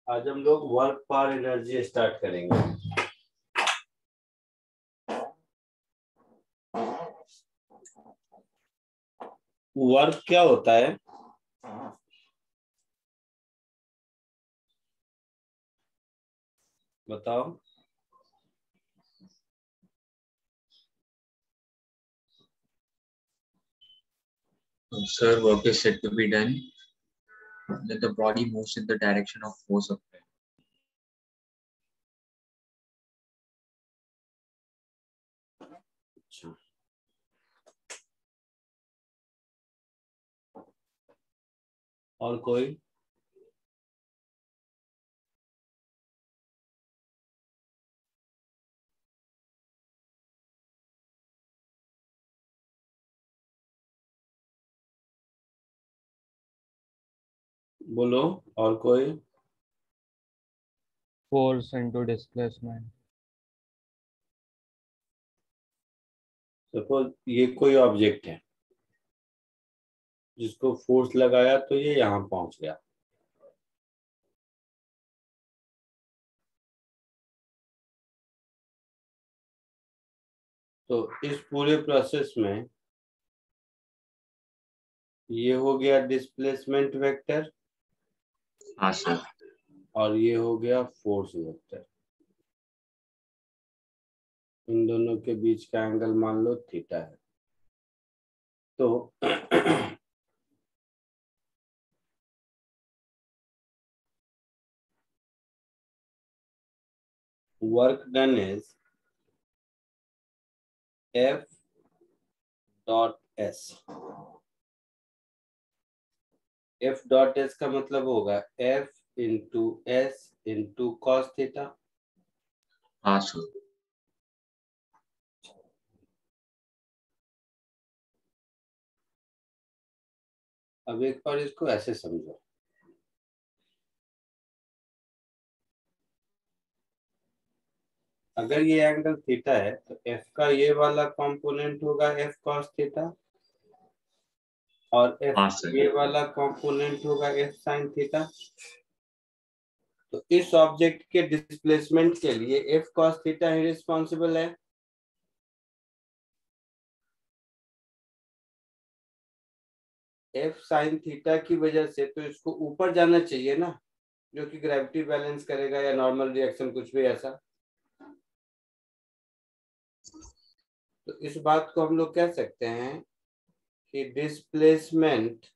आज हम लोग वर्क पर एनर्जी स्टार्ट करेंगे। वर्क क्या होता है? बताओ। Sir, work is said to be done when the body moves in the direction of force of gravity. अच्छा, और कोई? बोलो, और कोई? Force into displacement. सपोज ये कोई ऑब्जेक्ट है जिसको फोर्स लगाया तो ये यहाँ पहुंच गया। तो इस पूरे प्रोसेस में ये हो गया डिस्प्लेसमेंट वेक्टर हाँ सर। और ये हो गया फोर्स वेक्टर। इन दोनों के बीच का एंगल मान लो थीटा है। तो work done is F dot S। F dot S का मतलब होगा F into S into cos theta. हाँ सर। अब एक बार इसको ऐसे समझो। अगर ये एंगल थीटा है तो F का ये वाला कंपोनेंट होगा F कॉस थीटा और F हाँ सर। ये वाला कंपोनेंट होगा F साइन थीटा। तो इस ऑब्जेक्ट के डिस्प्लेसमेंट के लिए F कॉस थीटा ही रिस्पॉन्सिबल है। F साइन थीटा की वजह से तो इसको ऊपर जाना चाहिए ना, जो कि ग्रेविटी बैलेंस करेगा या नॉर्मल रिएक्शन कुछ भी ऐसा। तो इस बात को हम लोग कह सकते हैं कि displacement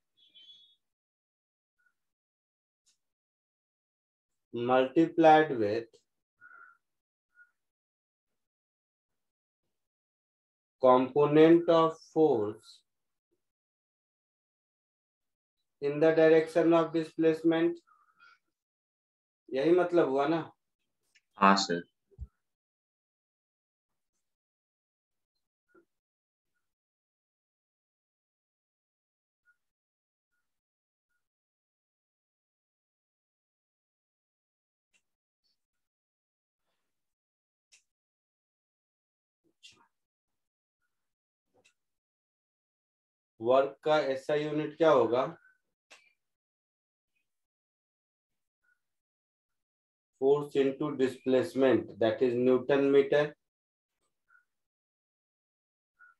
multiplied with component of force in the direction of displacement। यही मतलब हुआ ना। हाँ सर। वर्क का ऐसा यूनिट क्या होगा? Force into displacement, that is newton metre,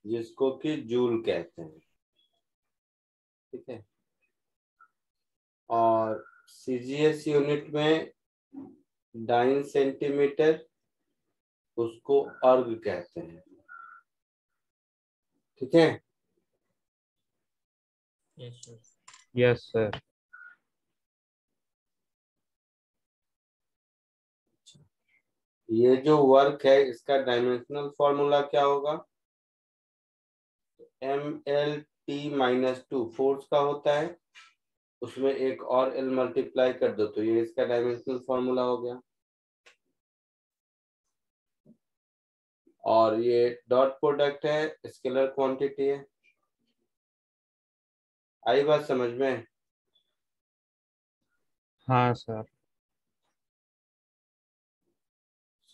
जिसको कि जूल कहते हैं। ठीक है। और सीजीएस यूनिट में डाइन सेंटीमीटर, उसको अर्ग कहते हैं। ठीक है। Yes, sir. ये जो वर्क है इसका डायमेंशनल फॉर्मूला क्या होगा? ML T-2 फोर्स का होता है, उसमें एक और L मल्टीप्लाई कर दो तो ये इसका डायमेंशनल फॉर्मूला हो गया। और ये डॉट प्रोडक्ट है, स्केलर क्वांटिटी है। आई बात समझ में? हाँ सर।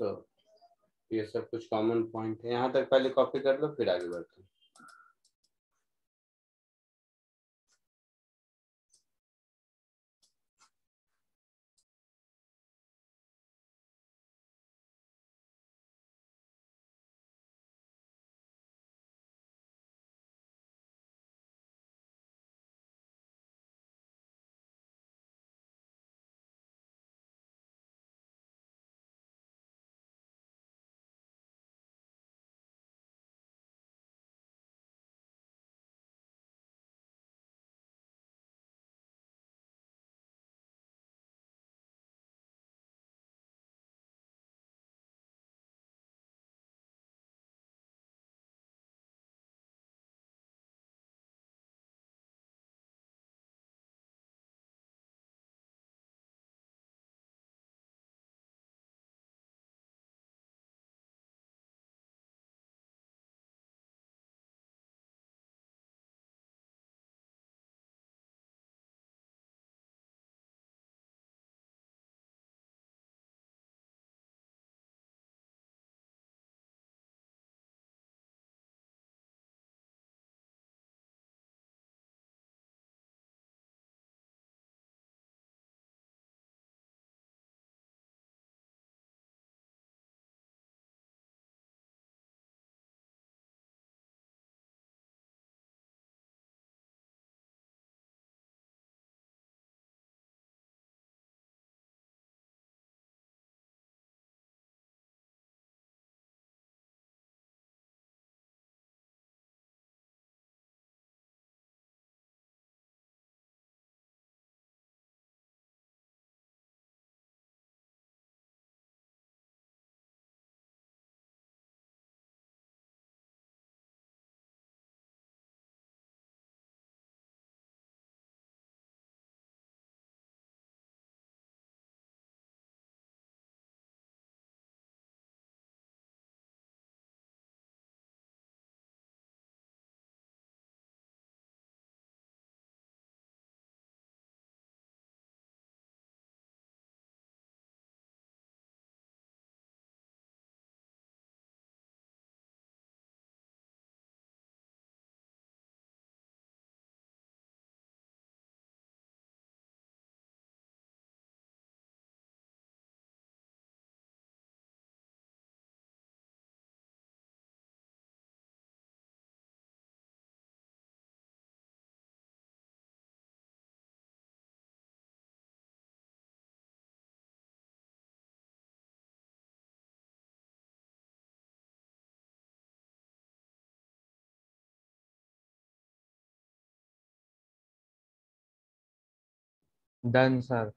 सो ये सब कुछ कॉमन पॉइंट है। यहाँ तक पहले कॉपी कर लो फिर आगे बढ़ते हैं। Done, sir.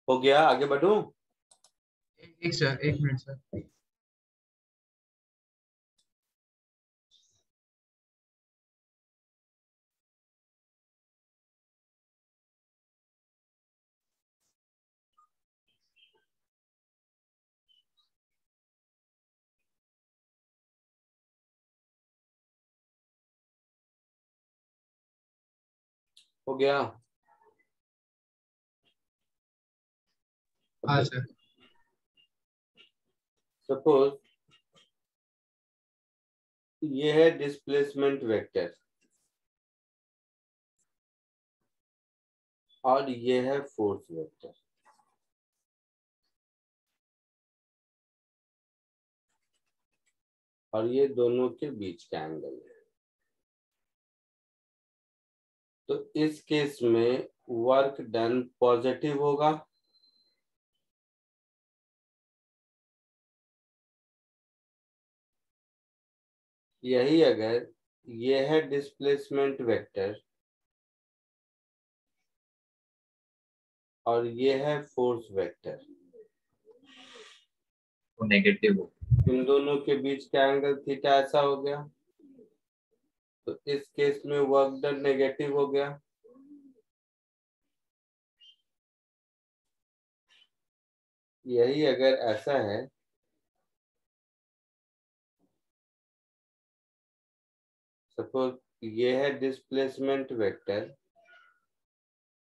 हो गया, आगे बढ़ूं? एक सर, एक मिनट सर। हो गया? हाँ सर। सपोज ये है डिस्प्लेसमेंट वेक्टर और ये है फोर्स वेक्टर। और ये दोनों के बीच का एंगल है। तो इस केस में वर्क डन पॉजिटिव होगा। यही अगर ये है डिस्प्लेसमेंट वेक्टर और ये है फोर्स वेक्टर, तो नेगेटिव हो। इन दोनों के बीच का एंगल थीटा ऐसा हो गया। तो इस केस में वर्क डन नेगेटिव हो गया। यही अगर ऐसा है सपोज ये है डिस्प्लेसमेंट वेक्टर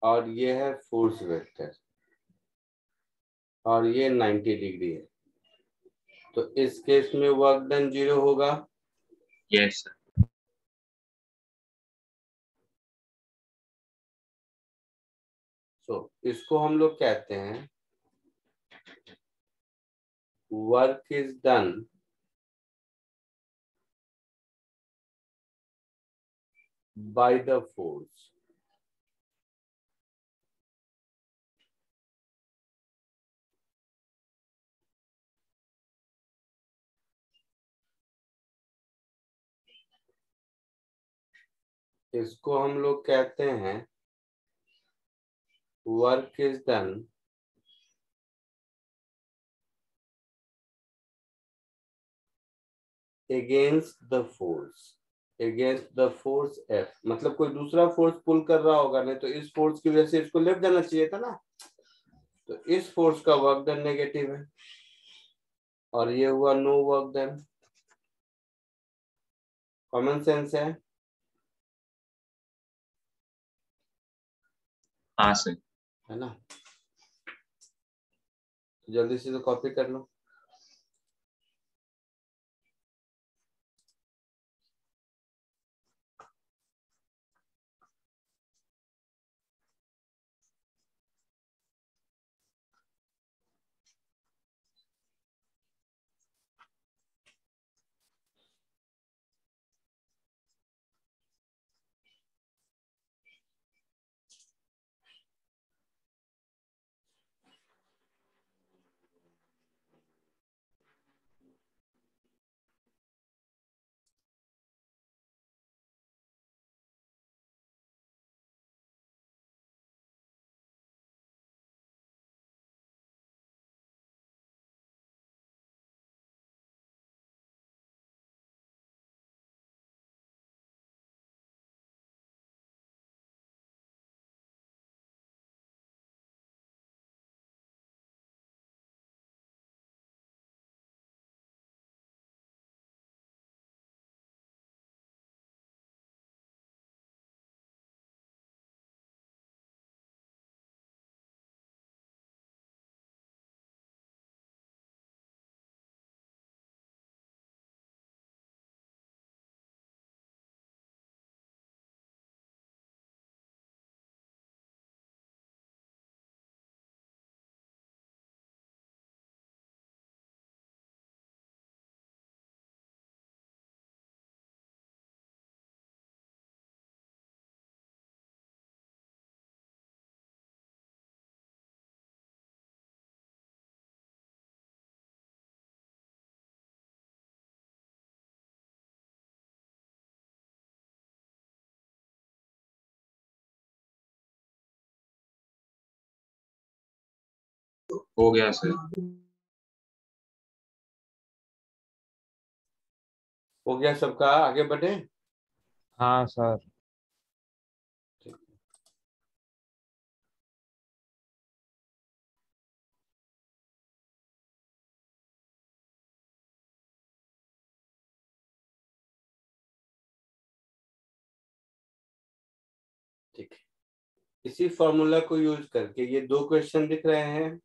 और ये है फोर्स वेक्टर और ये 90 डिग्री है, तो इस केस में वर्क डन 0 होगा। Yes sir. इसको हम लोग कहते हैं work is done by the force. इसको हम लोग कहते हैं work is done against the force, against the force F. मतलब कोई दूसरा फोर्स पुल कर रहा होगा, नहीं तो इस फोर्स की वजह से इसको लेफ्ट जाना चाहिए था ना। तो इस फोर्स का वर्क डन नेगेटिव है और ये हुआ no work done. Common sense है हाँ सर। है ना? जल्दी से तो कॉपी कर लो। हो गया सर। हो गया सबका, आगे बढ़े। हाँ सर। ठीक है, इसी फॉर्मूला को यूज करके ये दो क्वेश्चन दिख रहे हैं,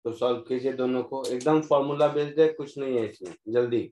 तो सॉल्व कीजिए दोनों को। एकदम फॉर्मूला बेस्ड है, कुछ नहीं है इसमें, जल्दी।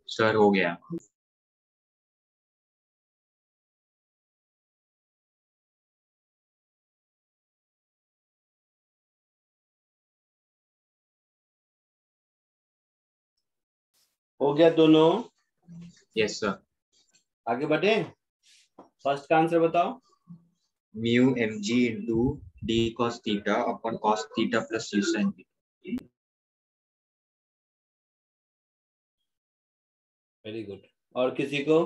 सर हो गया। हो गया दोनों, यस सर। आगे बढ़े। फर्स्ट का आंसर बताओ। Mu mg into d cos theta upon cos theta plus u sin theta। Very good. और किसी को?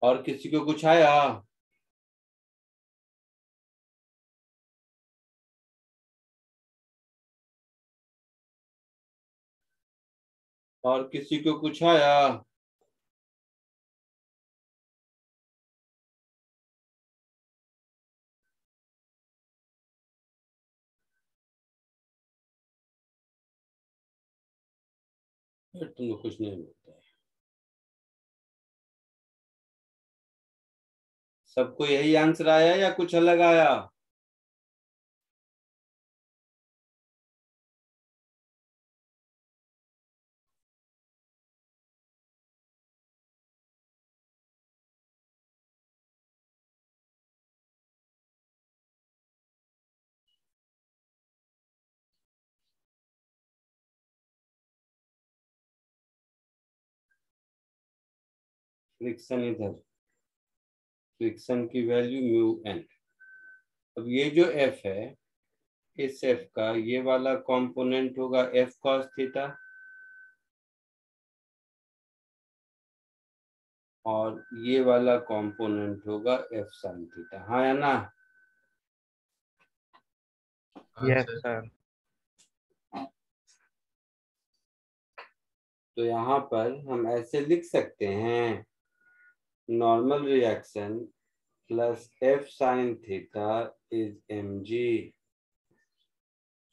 और किसी को कुछ आया? और किसी को कुछ आया? तुमको कुछ नहीं मिलता है। सबको यही आंसर आया या कुछ अलग आया? फ्रिक्शन इधर, फ्रिक्शन की वैल्यू म्यू एन। अब ये जो एफ है, इस एफ का ये वाला कंपोनेंट होगा एफ कॉस थीटा, और ये वाला कंपोनेंट होगा एफ साइन थीटा। हाँ या ना? Yes sir. तो यहाँ पर हम ऐसे लिख सकते हैं, normal reaction plus F sine theta is mg.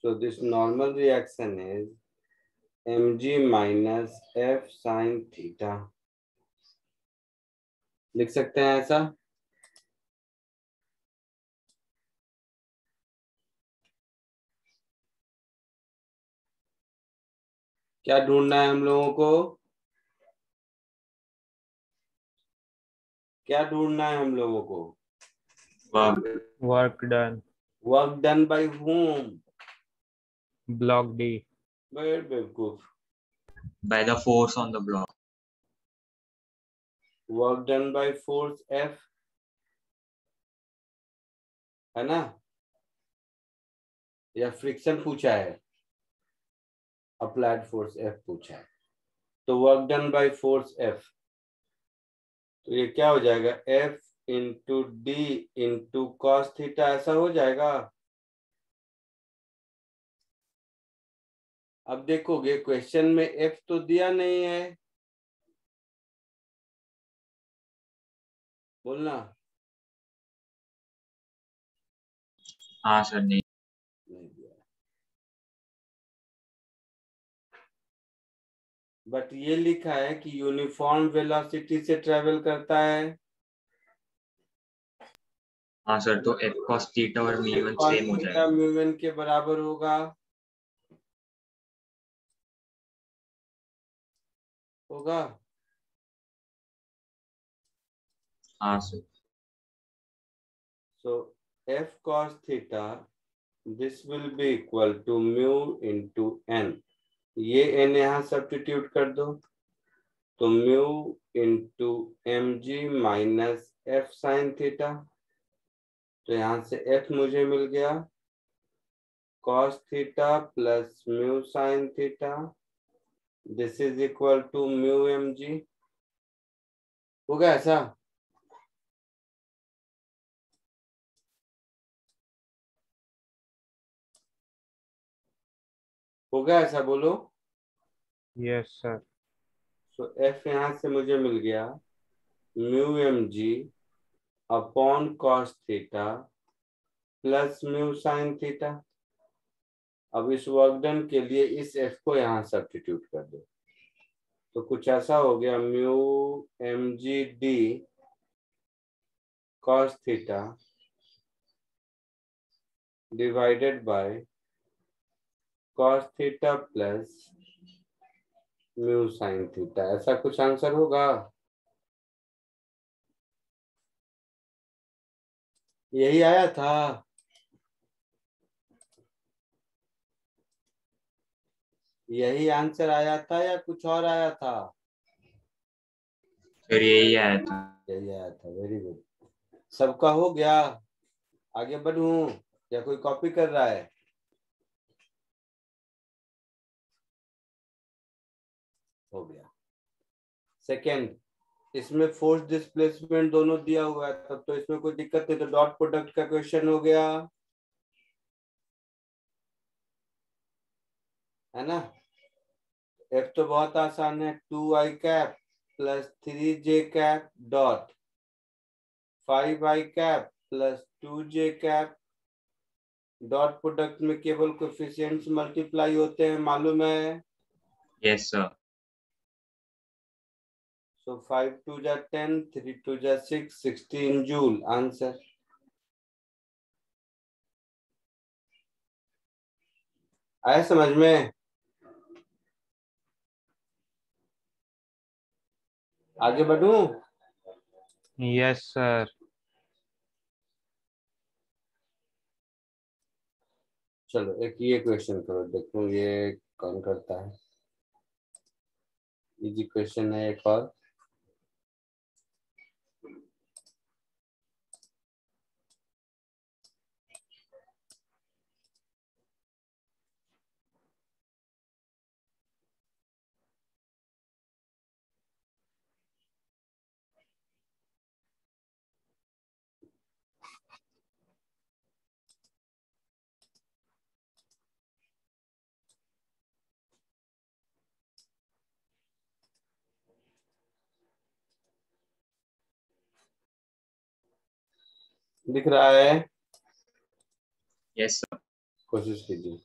So this normal reaction is mg minus f sin theta. लिख सकते हैं ऐसा? क्या ढूंढना है हम लोगों को? क्या ढूंढना है हम लोगों को? Work done. Work done by whom? Block D. बेवकूफ। by the force on the block. Work done by force F, है ना? या फ्रिक्शन पूछा है? अप्लाइड फोर्स F पूछा है। तो work done by force F, तो ये क्या हो जाएगा? F into D into cos theta, ऐसा हो जाएगा। अब देखोगे क्वेश्चन में F तो दिया नहीं है, बोलना। हाँ सर, नहीं दिया, बट ये लिखा है कि यूनिफॉर्म वेलोसिटी से ट्रेवल करता है। हाँ सर, तो एफ कॉस थीटा और म्यू वन सेम हो जाएगा। म्यू वन के बराबर होगा, होगा। हाँ sir. So f cos theta, this will be equal to mu into n. ये n यहाँ सब्स्टिट्यूट कर दो, तो mu into m g minus f sine theta. तो यहाँ से f मुझे मिल गया cos theta plus mu sine theta, this is equal to mu m g. होगा ऐसा? होगा ऐसा? बोलो। Yes sir. तो f यहाँ से मुझे मिल गया mu m g upon cos theta plus mu sine theta. अब इस वर्क डन के लिए इस f को यहाँ सब्स्टिट्यूट कर दो, तो कुछ ऐसा हो गया, mu m g d cos theta divided by cos theta plus mu sine theta. ऐसा कुछ आंसर होगा? यही आया था? यही आंसर आया था या कुछ और आया था? सर यही आया था। यही आया था। Very good. सबका हो गया? आगे बढ़ूं या कोई कॉपी कर रहा है? हो गया। सेकेंड, इसमें फोर्स डिस्प्लेसमेंट दोनों दिया हुआ है, तब तो इसमें कोई दिक्कत नहीं, तो डॉट प्रोडक्ट का क्वेश्चन हो गया, है ना? एफ तो बहुत आसान है, 2i cap plus 3j cap dot 5i cap plus 2j cap. Dot product में केवल कोएफिशिएंट्स मल्टीप्लाई होते हैं, मालूम है? Yes sir. So 5 2 जा 10, 3 2 जा 6, 16 जूल आंसर। आया समझ में? आगे बढ़ूं? Yes, sir. चलो एक ये क्वेश्चन करो, देखो ये कौन करता है। इजी क्वेश्चन है एक और। दिख रहा है? Yes, sir. कोशिश कीजिए।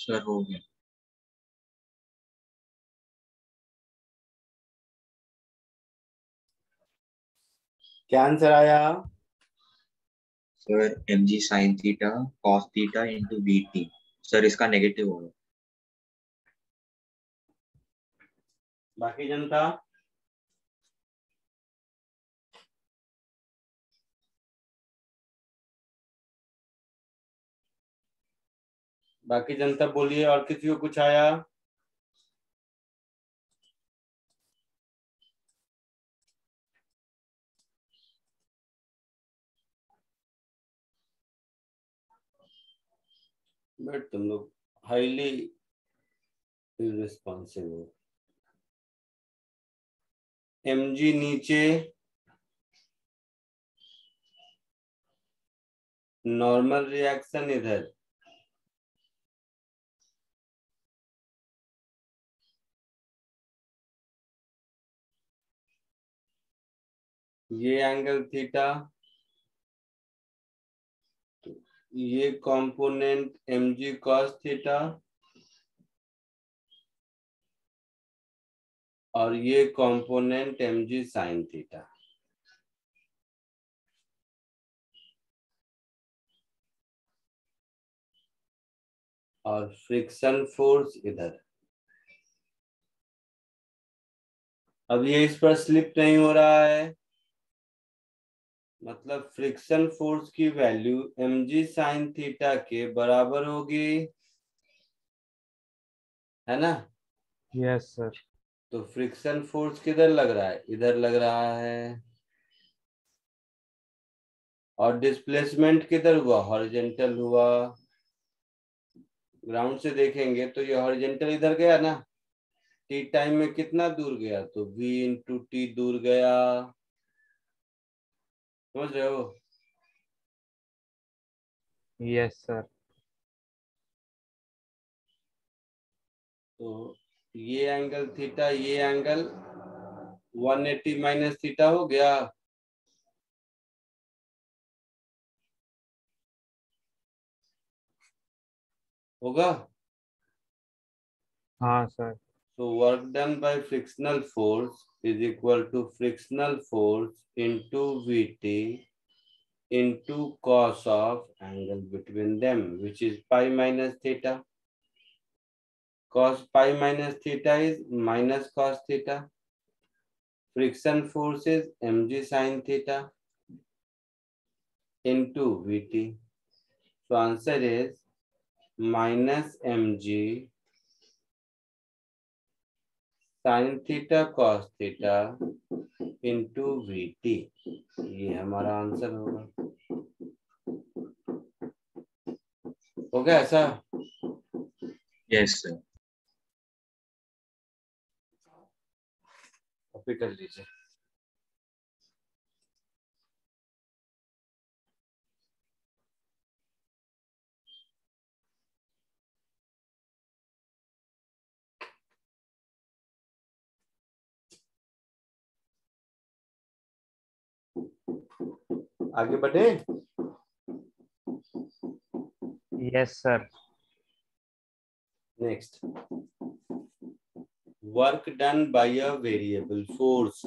सर हो गया। क्या आंसर आया? Sir mg sin theta cos theta into vt। Sir इसका नेगेटिव होगा। बाकी जनता? बाकी जनता बोलिए, और किसी को कुछ आया? बट तुम लोग हाईली इररिस्पॉन्सिबल। mg नीचे, नॉर्मल रिएक्शन इधर। ये एंगल थीटा, ये कंपोनेंट mg cos थीटा, और ये कंपोनेंट mg sin थीटा। और फ्रिक्शन फोर्स इधर। अब ये इस पर स्लिप नहीं हो रहा है, मतलब फ्रिक्शन फोर्स की वैल्यू mg sin थीटा के बराबर होगी, है ना? Yes sir. तो फ्रिक्शन फोर्स किधर लग रहा है? इधर लग रहा है। और डिस्प्लेसमेंट किधर हुआ? हॉरिजॉन्टल हुआ। ग्राउंड से देखेंगे तो ये हॉरिजॉन्टल इधर गया ना, टी टाइम में कितना दूर गया? तो v इंटू टी दूर गया। समझ रहे हो? Yes sir. तो ये एंगल थीटा, ये एंगल 180 माइनस थीटा हो गया। होगा? हाँ sir. So work done by frictional force is equal to frictional force into Vt into cos of angle between them, which is pi minus theta. Cos pi minus theta is minus cos theta. Friction force is mg sin theta into Vt. So answer is minus mg sin theta cos theta into Vt। ये हमारा answer होगा। हो गया ऐसा? Yes sir. Copy कर लीजिए। आगे बढ़े? Yes sir. Next, work done by a variable force.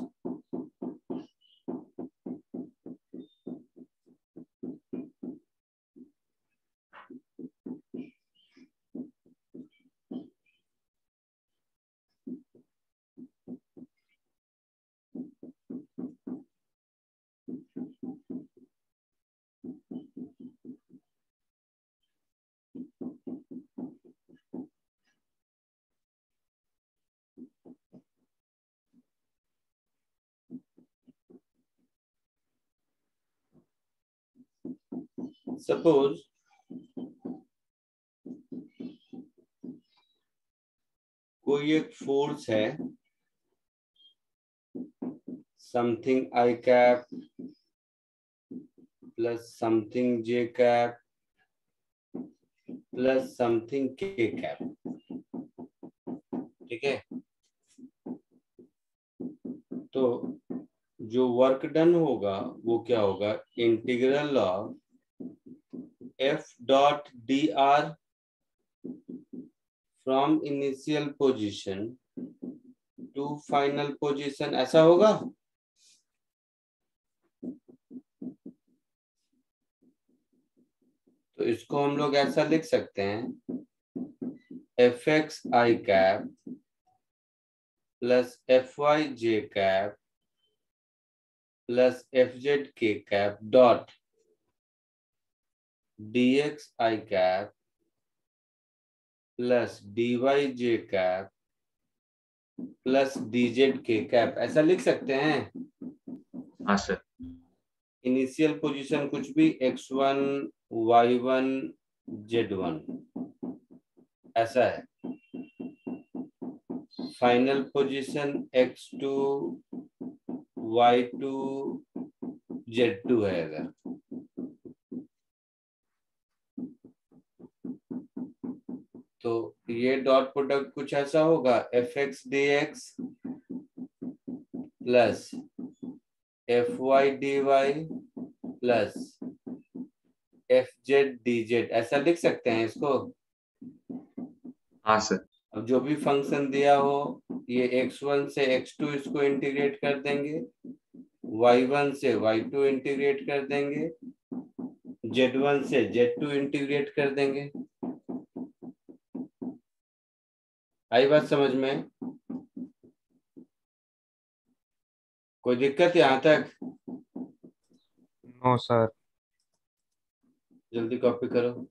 Suppose कोई एक फोर्स है, something I cap plus something J cap plus something के कैप। ठीक है? तो जो वर्क डन होगा वो क्या होगा? Integral of f dot d r from initial position to final position, ऐसा होगा। तो इसको हम लोग ऐसा लिख सकते हैं, एफ एक्स आई कैप प्लस एफ वाई जे कैप प्लस एफ जेड के कैप डॉट डी एक्स आई कैप प्लस डी वाई जे कैप प्लस डी जेड के कैप, ऐसा लिख सकते हैं। हाँ सर। इनिशियल पोजीशन कुछ भी x1 y1 z1 ऐसा है। Final position x2 y2 z2 है। अगर तो ये डॉट प्रोडक्ट कुछ ऐसा होगा, f x d x plus f y d y plus f z d z, ऐसा लिख सकते हैं इसको। हाँ सर। अब जो भी फंक्शन दिया हो, ये x1 से x2 इसको इंटीग्रेट कर देंगे, y1 से y2 इंटीग्रेट कर देंगे, z1 से z2 इंटीग्रेट कर देंगे। आई बात समझ में? कोई दिक्कत यहाँ तक? No sir. जल्दी कॉपी करो।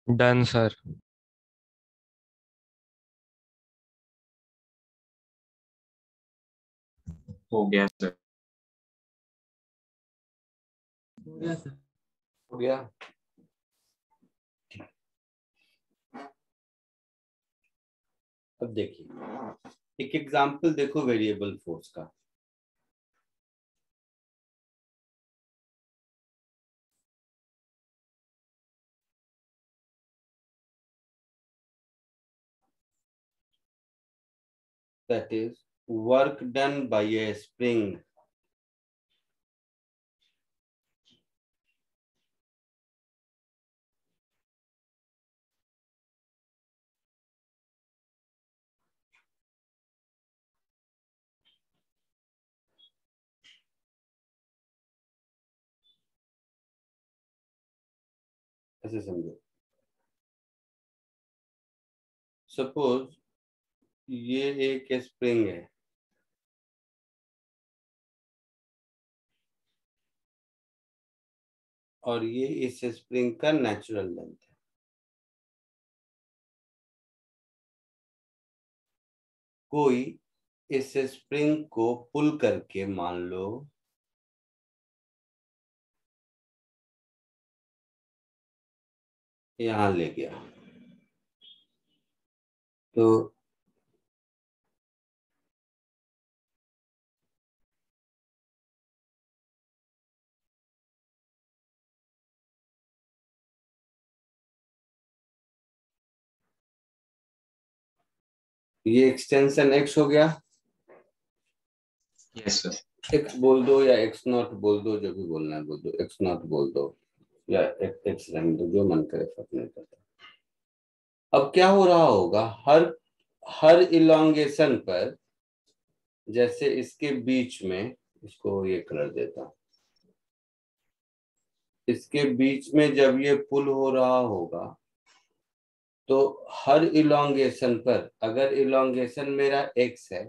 Done sir. हो गया सर। हो गया। अब देखिए एक एग्जांपल देखो वेरिएबल फोर्स का। That is work done by a spring ऐसे समझो, सपोज ये एक स्प्रिंग है, और ये इस स्प्रिंग का नेचुरल लेंथ है। कोई इस स्प्रिंग को पुल करके मान लो यहां ले गया, तो ये एक्सटेंशन x हो गया। Yes, sir. x बोल दो या x नॉट बोल दो, जो भी बोलना है बोल दो, x नॉट बोल दो या x रहने दो, जो मन करे, फर्क नहीं पड़ता। अब क्या हो रहा होगा, हर हर इलोंगेशन पर, जैसे इसके बीच में, इसको ये कलर देता हूं, इसके बीच में जब ये पुल हो रहा होगा, तो हर इलोंगेशन पर, अगर इलोंगेशन मेरा x है,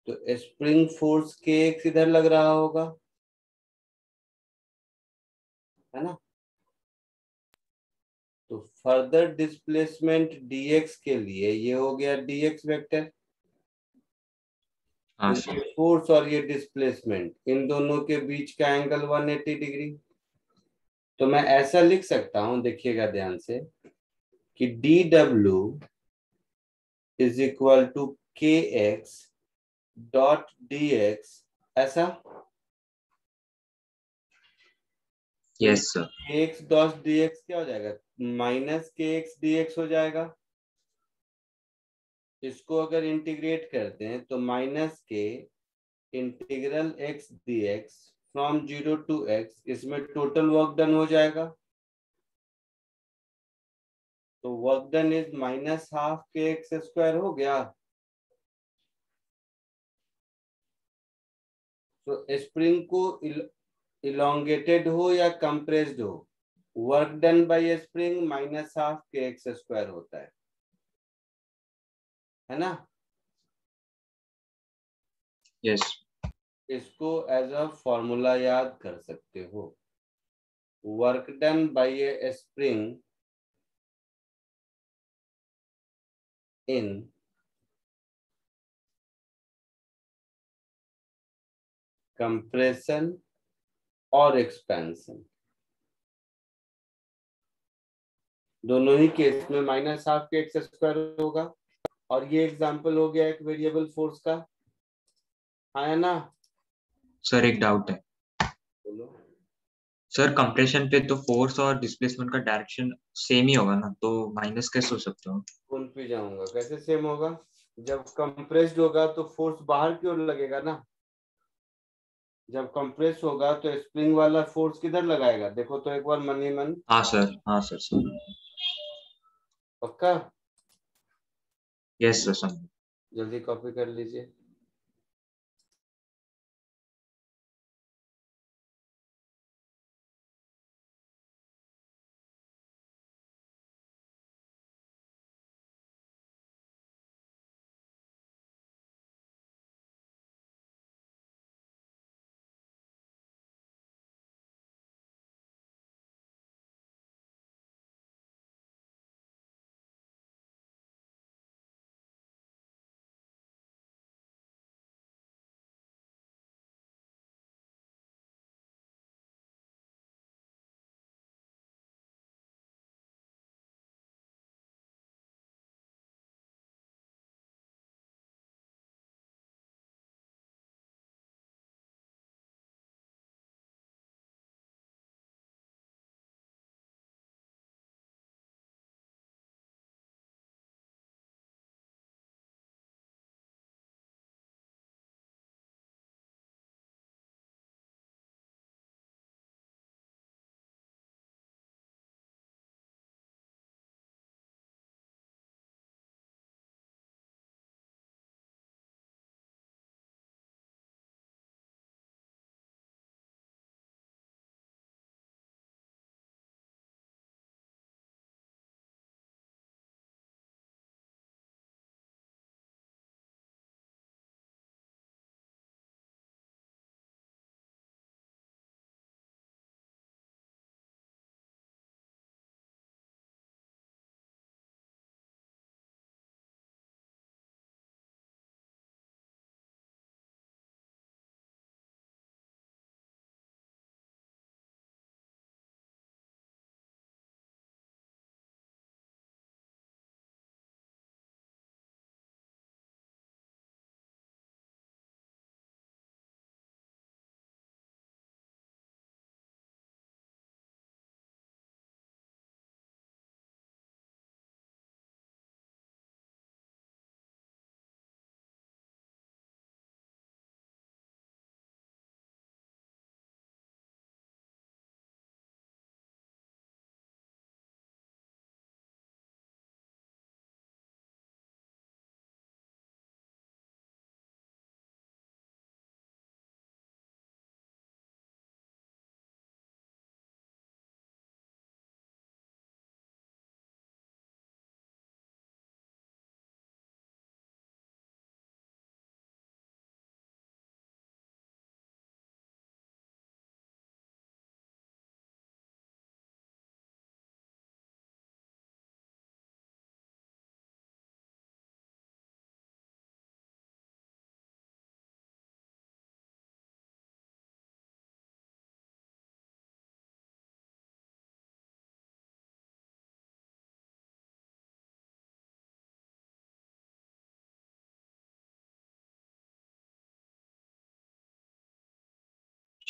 तो स्प्रिंग फोर्स के x इधर लग रहा होगा, है ना। तो फर्दर डिस्प्लेसमेंट dx के लिए ये हो गया dx वेक्टर। हाँ तो सर। ये फोर्स और ये डिस्प्लेसमेंट, इन दोनों के बीच का एंगल 180 डिग्री। तो मैं ऐसा लिख सकता हूं, देखिएगा ध्यान से, कि dw is equal to kx dot dx, ऐसा। तो Yes, sir. kx dot dx क्या हो जाएगा, माइनस kx dx हो जाएगा। इसको अगर इंटीग्रेट करते हैं तो माइनस के integral x dx from 0 to x, इसमें टोटल वर्क डन हो जाएगा। तो work done is minus half के एक्स स्क्वायर हो गया। तो स्प्रिंग को इलोंगेटेड हो या कंप्रेस्ड हो, work done by spring minus half के एक्स स्क्वायर होता है ना। Yes. इसको एज अ फॉर्मूला याद कर सकते हो, work done by A spring in compression और एक्सपेंशन, दोनों ही केस में माइनस हाफ के एक्स स्क्वायर होगा। और ये एग्जांपल हो गया एक वेरिएबल फोर्स का, है ना। सर एक डाउट है बोलो। सर, कंप्रेशन पे तो फोर्स और डिस्प्लेसमेंट का डायरेक्शन सेम ही होगा ना, तो माइनस कैसे हो सकते हो? कौन पे जाऊंगा, कैसे सेम होगा, जब कंप्रेस्ड होगा तो फोर्स बाहर की ओर लगेगा ना। जब कंप्रेस होगा तो स्प्रिंग वाला फोर्स किधर लगाएगा, देखो तो एक बार मन ही मन। हाँ सर, हाँ सर, सर। पक्का। यस सर, समझ। जल्दी कॉपी कर लीजिए।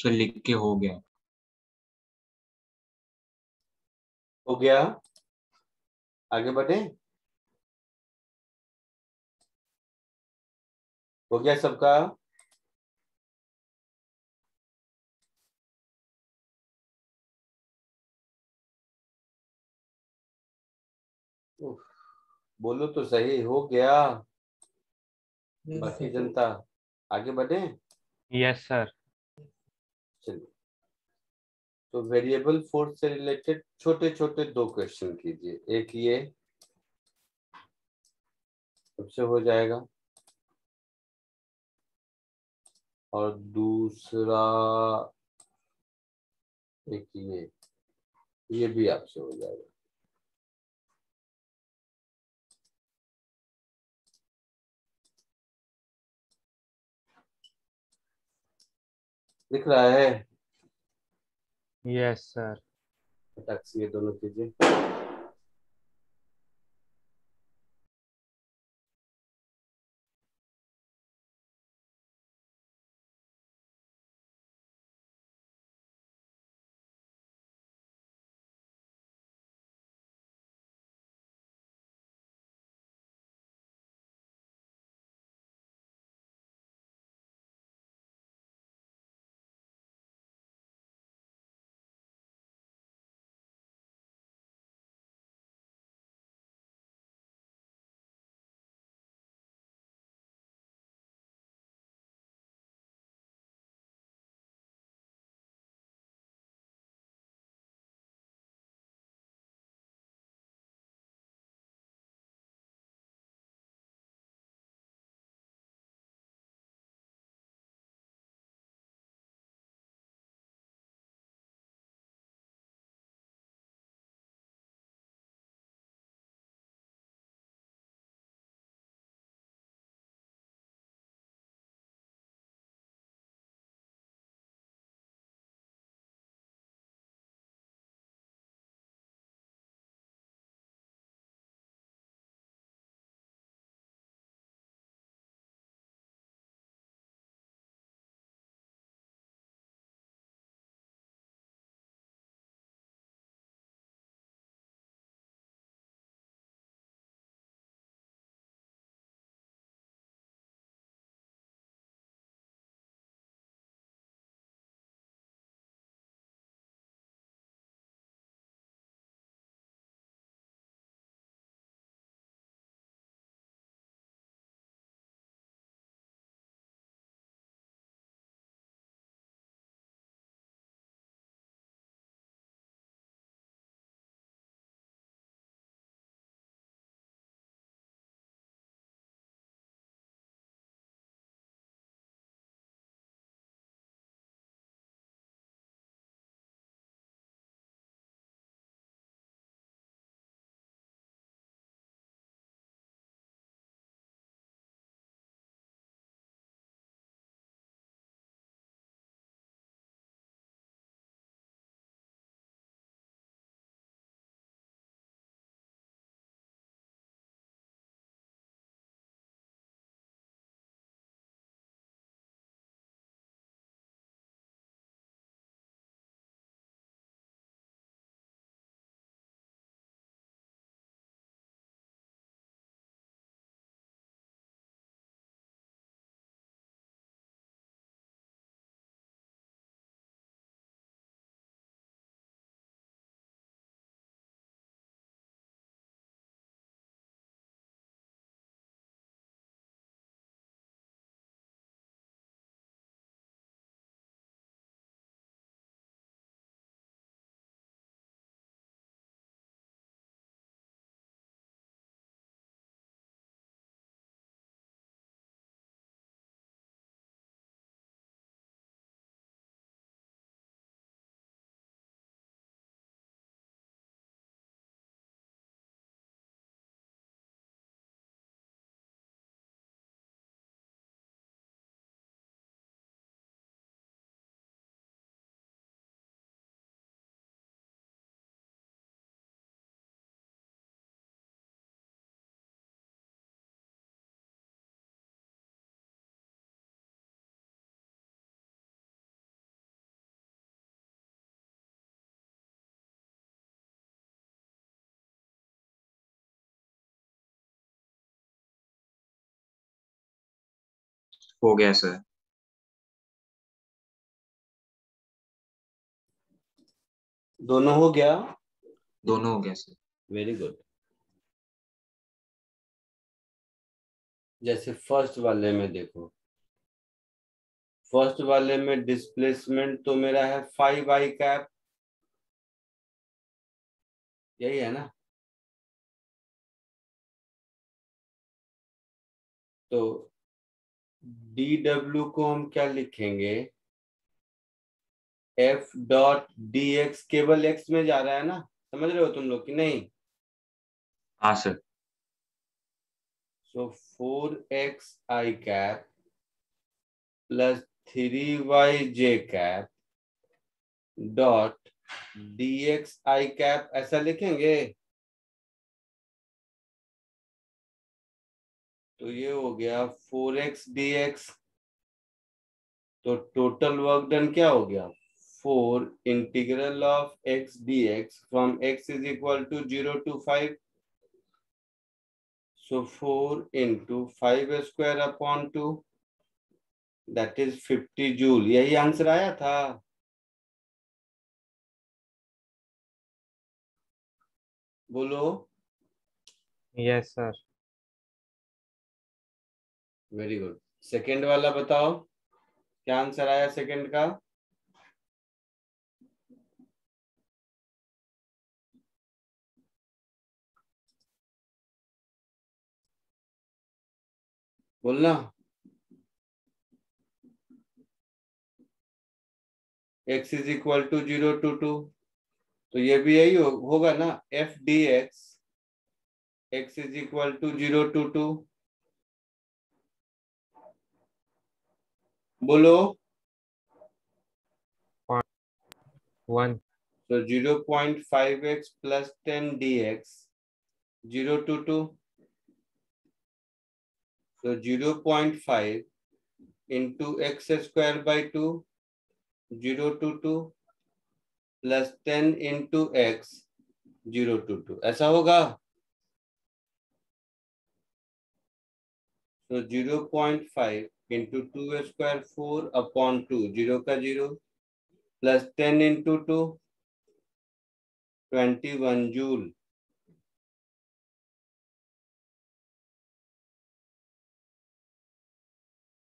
सर लिख के हो गया। हो गया, आगे बढ़े। हो गया सबका। उफ, बोलो तो सही, हो गया। बाकी जनता आगे बढ़े। Yes sir. चलिए, तो वेरिएबल फोर्स से रिलेटेड छोटे छोटे दो क्वेश्चन कीजिए। एक ये सबसे हो जाएगा, और दूसरा एक ये भी आपसे हो जाएगा। दिख रहा है? Yes sir. फटाक से ये दोनों कीजिए। हो गया सर। दोनों हो गया। दोनों हो गया सर। Very good. जैसे फर्स्ट वाले में देखो, फर्स्ट वाले में डिस्प्लेसमेंट तो मेरा है 5 i कैप, यही है ना। तो dw को हम क्या लिखेंगे, f डॉट dx, केवल x में जा रहा है ना, समझ रहे हो तुम लोग कि नहीं। हाँ सर। सो 4xi cap plus 3yj cap dot dxi cap, ऐसा लिखेंगे। तो ये हो गया 4x dx। तो टोटल वर्क डन क्या हो गया, 4 इंटीग्रल ऑफ x dx फ्रॉम x is equal to 0 to 5। So 4 into 5² upon 2, that is 50 joule. यही आंसर आया था। बोलो। Yes sir. Very good. Second वाला बताओ, क्या आंसर आया सेकंड का। बोलना। x is equal to 0 to 2, तो ये भी यही होगा ना, f dx x is equal to 0 to 2। बोलो। 1। तो 0.5x प्लस 10 dx 0 to 2। तो 0.5 into x² by 2 0 to 2 plus 10 into x 0 to 2, ऐसा होगा। तो 0.5 इंटू 2² 4/2, 0 का 0 प्लस 10 इंटू 2 21 जूल।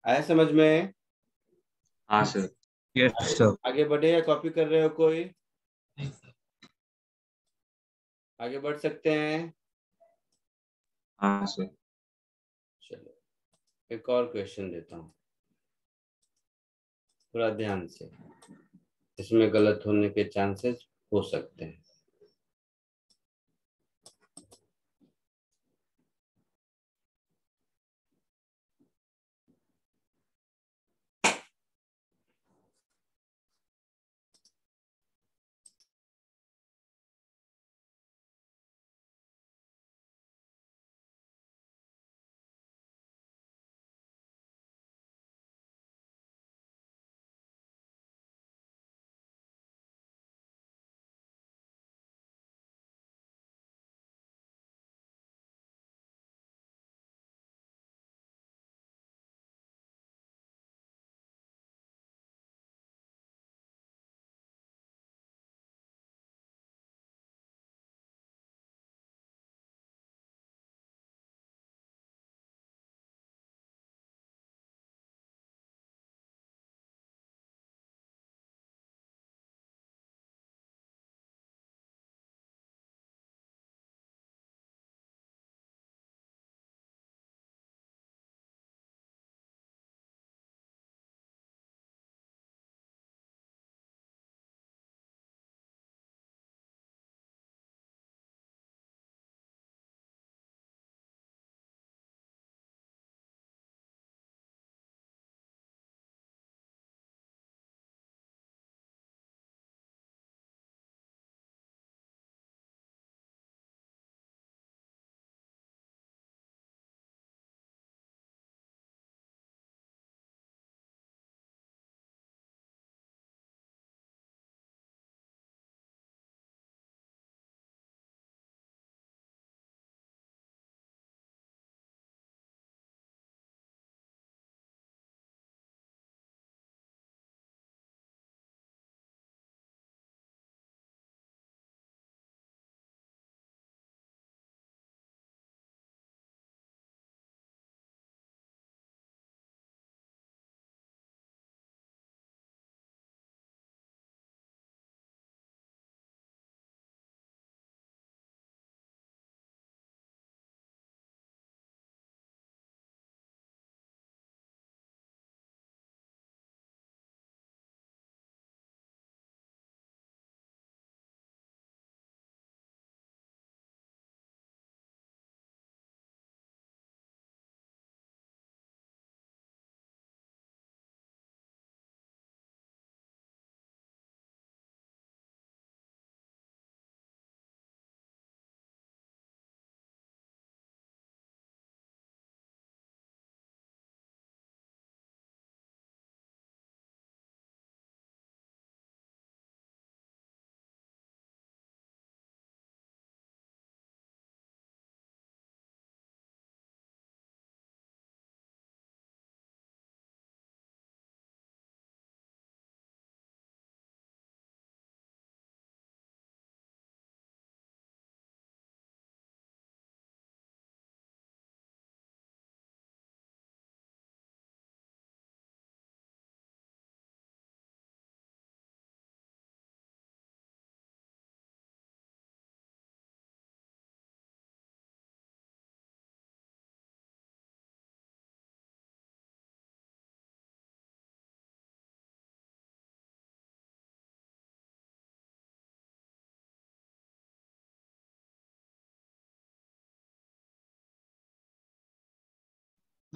आया समझ में। हाँ सर। Yes sir. आगे बढ़े या कॉपी कर रहे हो कोई। आगे बढ़ सकते हैं। हाँ सर। चलो एक और क्वेश्चन देता हूँ, थोड़ा ध्यान से, इसमें गलत होने के चांसेस हो सकते हैं।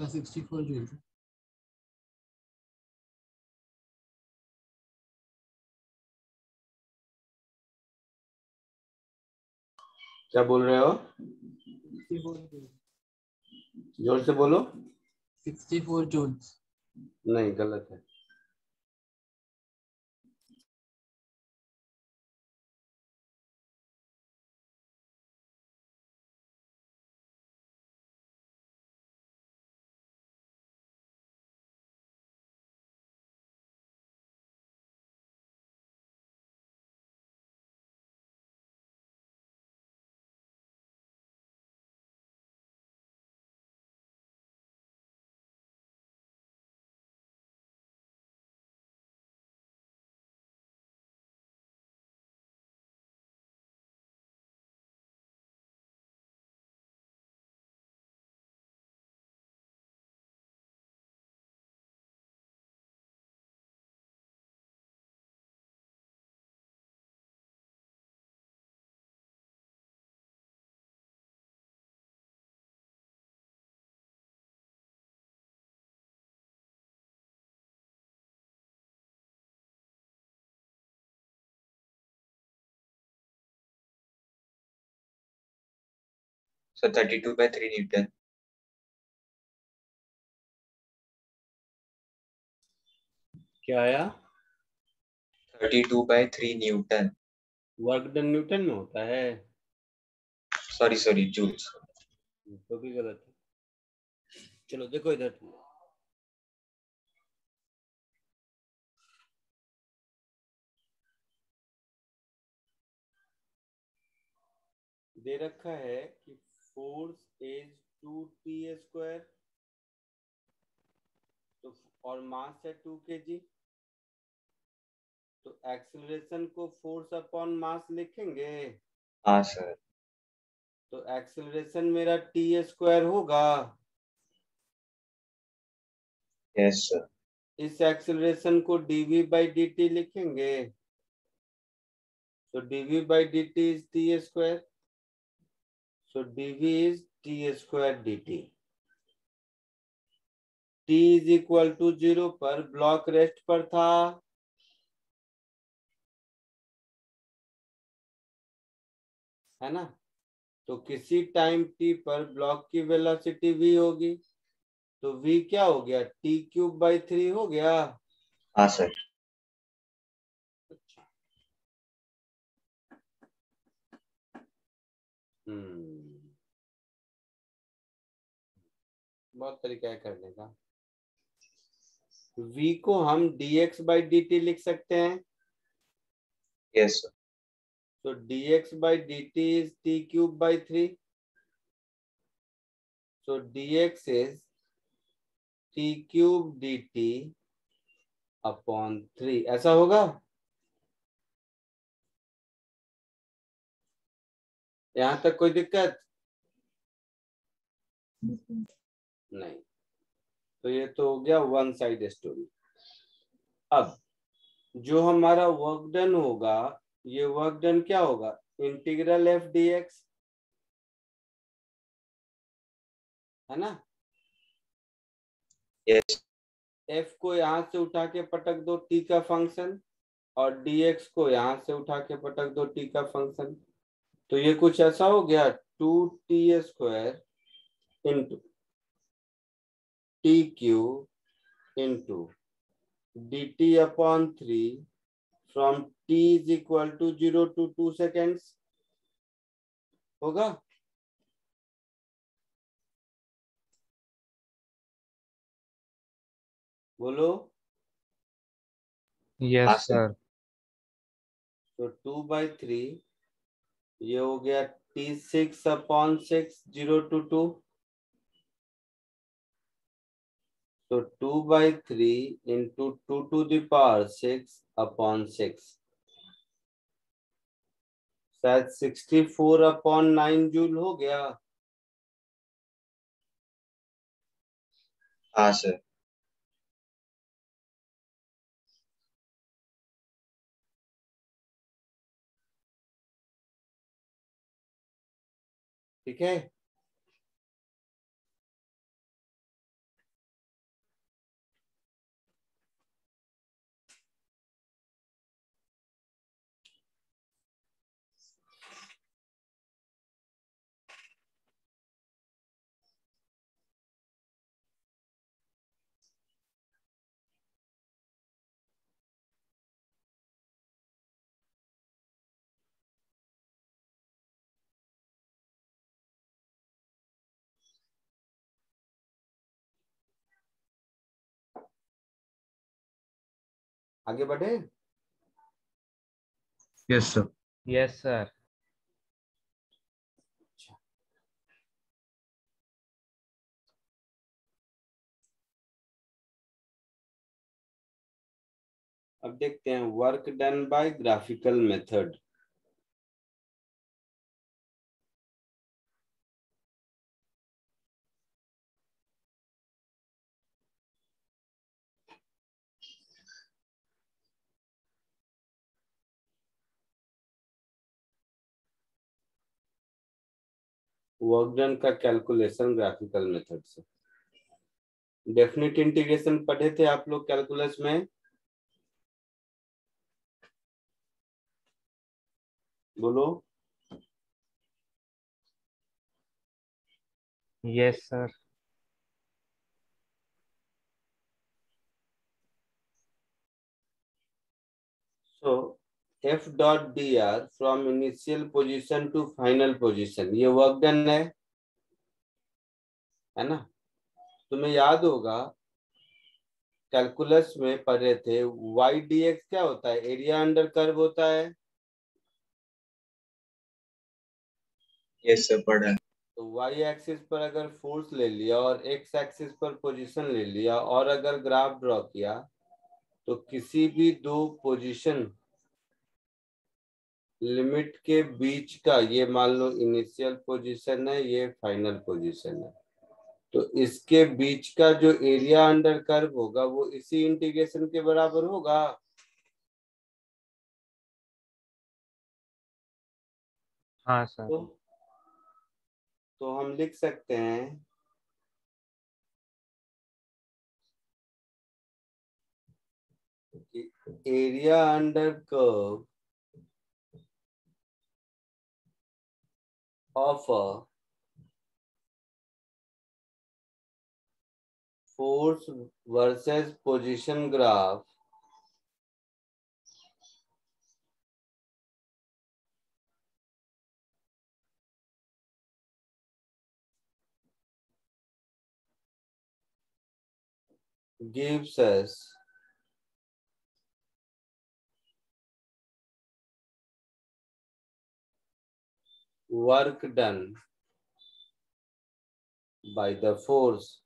64 जूल। क्या बोल रहे हो? 64 जोर से बोलो। 64 जूल। नहीं, गलत है। So 32 by 3 Newton. क्या आया? 32 by 3 Newton. Work done Newton में होता है। Sorry, joules. तो भी गलत है। चलो देखो इधर, दे रखा है कि फोर्स इज 2t², तो और मास है 2 kg, तो एक्सेलरेशन को फोर्स अपॉन मास लिखेंगे। हाँ सर। तो एक्सेलरेशन मेरा t² होगा। Yes sir. इस एक्सेलरेशन को dv/dt लिखेंगे। तो dv/dt is t², so dv is t² dt। t is equal to 0 पर ब्लॉक रेस्ट पर था, है ना? तो किसी टाइम t पर ब्लॉक की वेलोसिटी v होगी, तो v क्या हो गया? t³/3 हो गया। हाँ सर। बहुत तरीका है करने का। v को हम dx/dt लिख सकते हैं। Yes sir. तो dx/dt is t³/3, so dx is t³ dt upon 3, ऐसा होगा? यहां तक कोई दिक्कत नहीं? तो ये तो हो गया वन साइड स्टोरी। अब जो हमारा वर्क डन होगा, ये वर्क डन क्या होगा? इंटीग्रल f dx, है ना? यस। f को यहां से उठा के पटक दो t का फंक्शन, और dx को यहां से उठा के पटक दो t का फंक्शन। तो ये कुछ ऐसा हो गया 2t² into t³ into dt upon 3 from t is equal to 0 to 2 seconds होगा। बोलो। Yes, sir. तो 2/3 ये हो गया t6/6 0 to 2, तो 2/3 इंटू 2⁶6/6, शायद 64/9 जूल हो गया। हाँ सर। ठीक है। आगे बढ़े। Yes, sir. Yes, sir. अब देखते हैं work done by graphical method. Work done का कैलकुलेशन ग्राफिकल मेथड से। डेफिनेट इंटीग्रेशन पढ़े थे आप लोग कैलकुलस में? बोलो। Yes, sir. So F dot dr from initial position to final position, ये वर्क डन है ना? तुम्हें याद होगा कैलकुलस में पढ़े थे y dx क्या होता है? एरिया अंडर कर्व होता है। Yes, sir, पढ़ा। तो y एक्सिस पर अगर फोर्स ले लिया और x एक्सिस पर पोजीशन ले लिया और अगर ग्राफ ड्रॉ किया तो किसी भी दो पोजीशन लिमिट के बीच का, ये मान लो इनिशियल पोजीशन है, ये फाइनल पोजीशन है, तो इसके बीच का जो एरिया अंडर कर्व होगा वो इसी इंटीग्रेशन के बराबर होगा। हाँ सर। तो हम लिख सकते हैं कि area under curve of a force versus position graph gives us work done by the force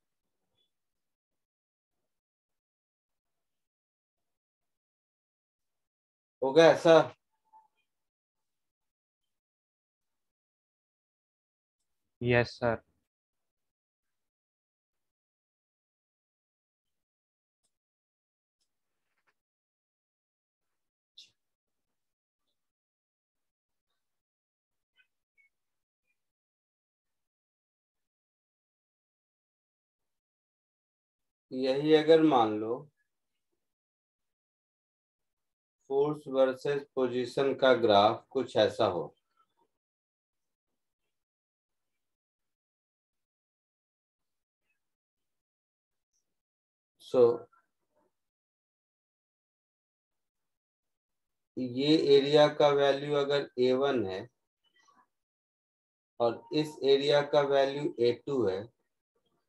हो गया ऐसा? Yes, sir. यही अगर मान लो फोर्स वर्सेस पोजीशन का ग्राफ कुछ ऐसा हो, सो ये एरिया का वैल्यू अगर A1 है और इस एरिया का वैल्यू A2 है,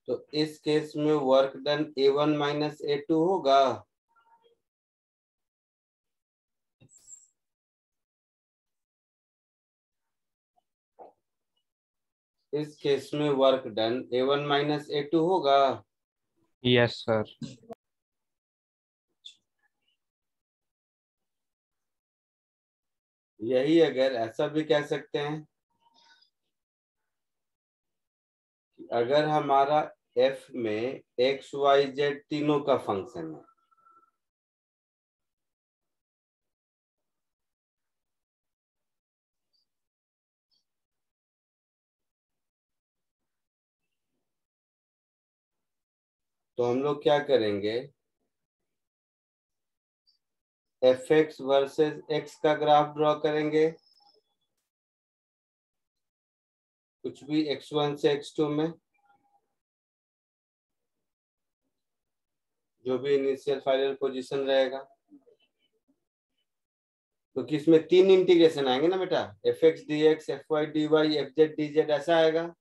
तो इस केस में work done A1 minus A2 होगा। इस केस में work done A1 minus A2 होगा। Yes, sir. यही अगर ऐसा भी कह सकते हैं कि अगर हमारा f में x y z तीनों का फंक्शन है, तो हम लोग क्या करेंगे, fx वर्सेस x का ग्राफ ड्रॉ करेंगे, कुछ भी x1 से x2 में जो भी इनिशियल फाइनल पोजीशन रहेगा, तो किसमें तीन इंटीग्रेशन आएंगे ना बेटा, fx dx fy dy fz dz ऐसा आएगा।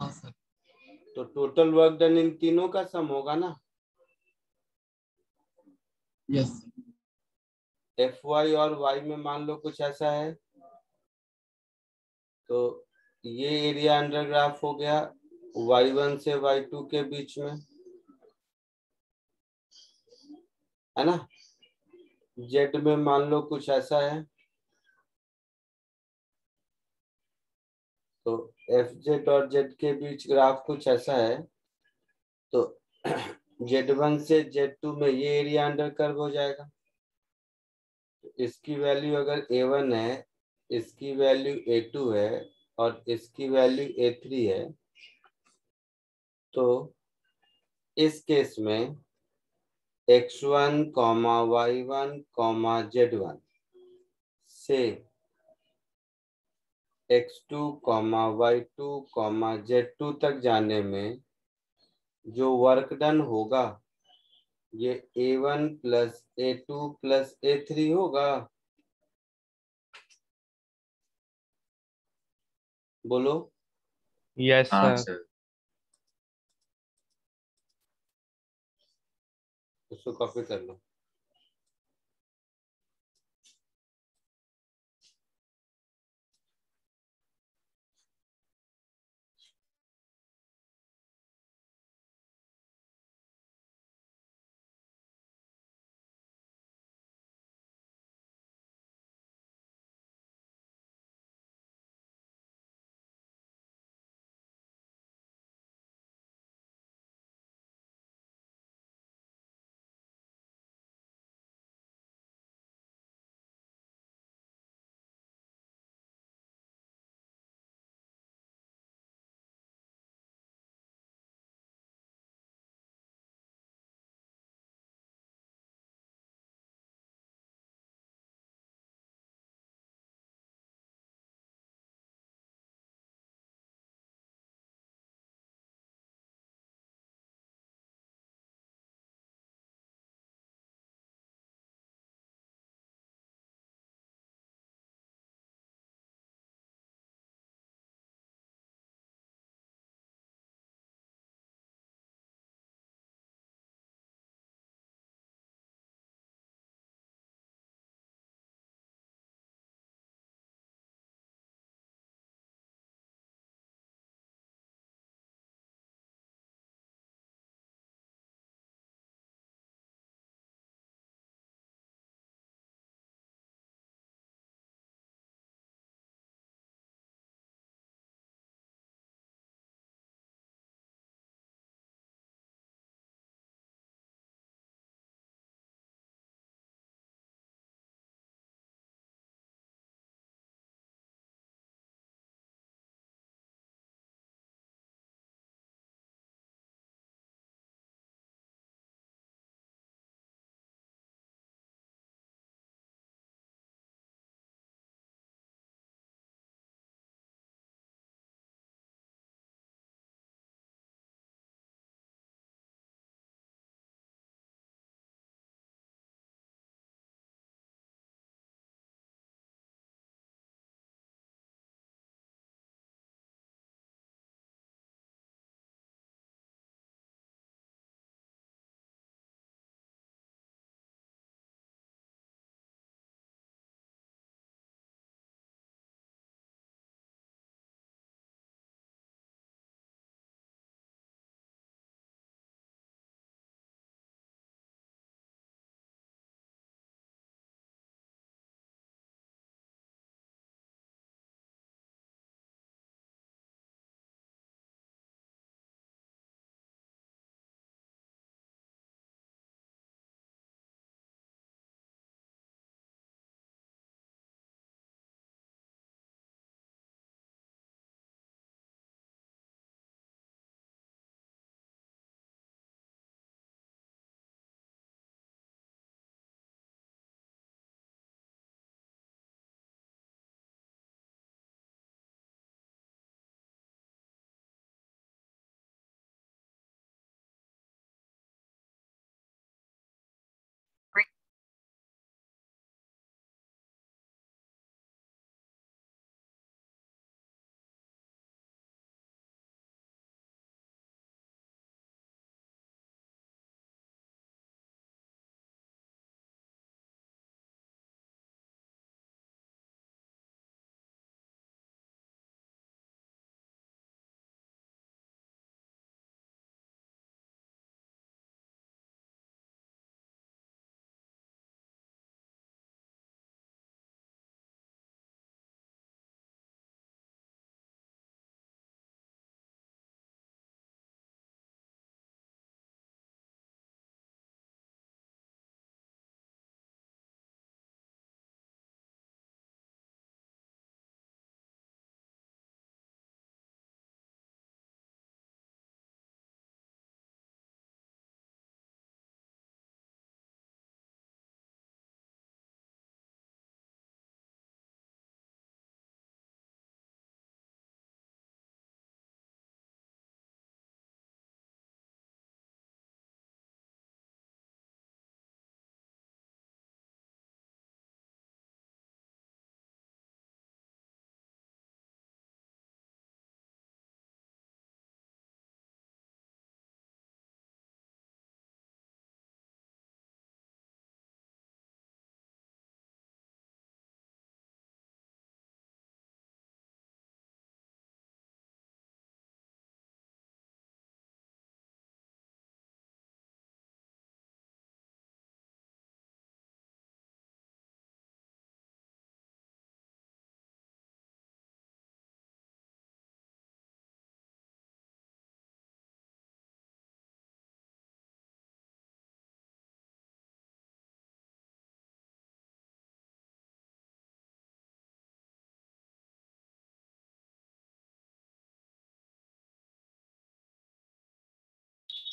हाँ सर। तो टोटल वर्क डन इन तीनों का सम होगा ना। यस। एफ वाई और वाई में मान लो कुछ ऐसा है, तो ये एरिया अंडर ग्राफ हो गया y1 से y2 के बीच में, है ना। जेड में मान लो कुछ ऐसा है, तो एफ जेड और जेड के बीच ग्राफ कुछ ऐसा है, तो Z1 से Z2 में ये एरिया अंडर कर्व हो जाएगा। इसकी वैल्यू अगर A1 है, इसकी वैल्यू A2 है और इसकी वैल्यू A3 है, तो इस केस में x1, y1, z1 से x2, y2, z2 तक जाने में जो वर्क डन होगा ये A1 plus A2 plus A3 होगा। बोलो। Yes, हाँ sir. सर। उसको कॉपी कर लो।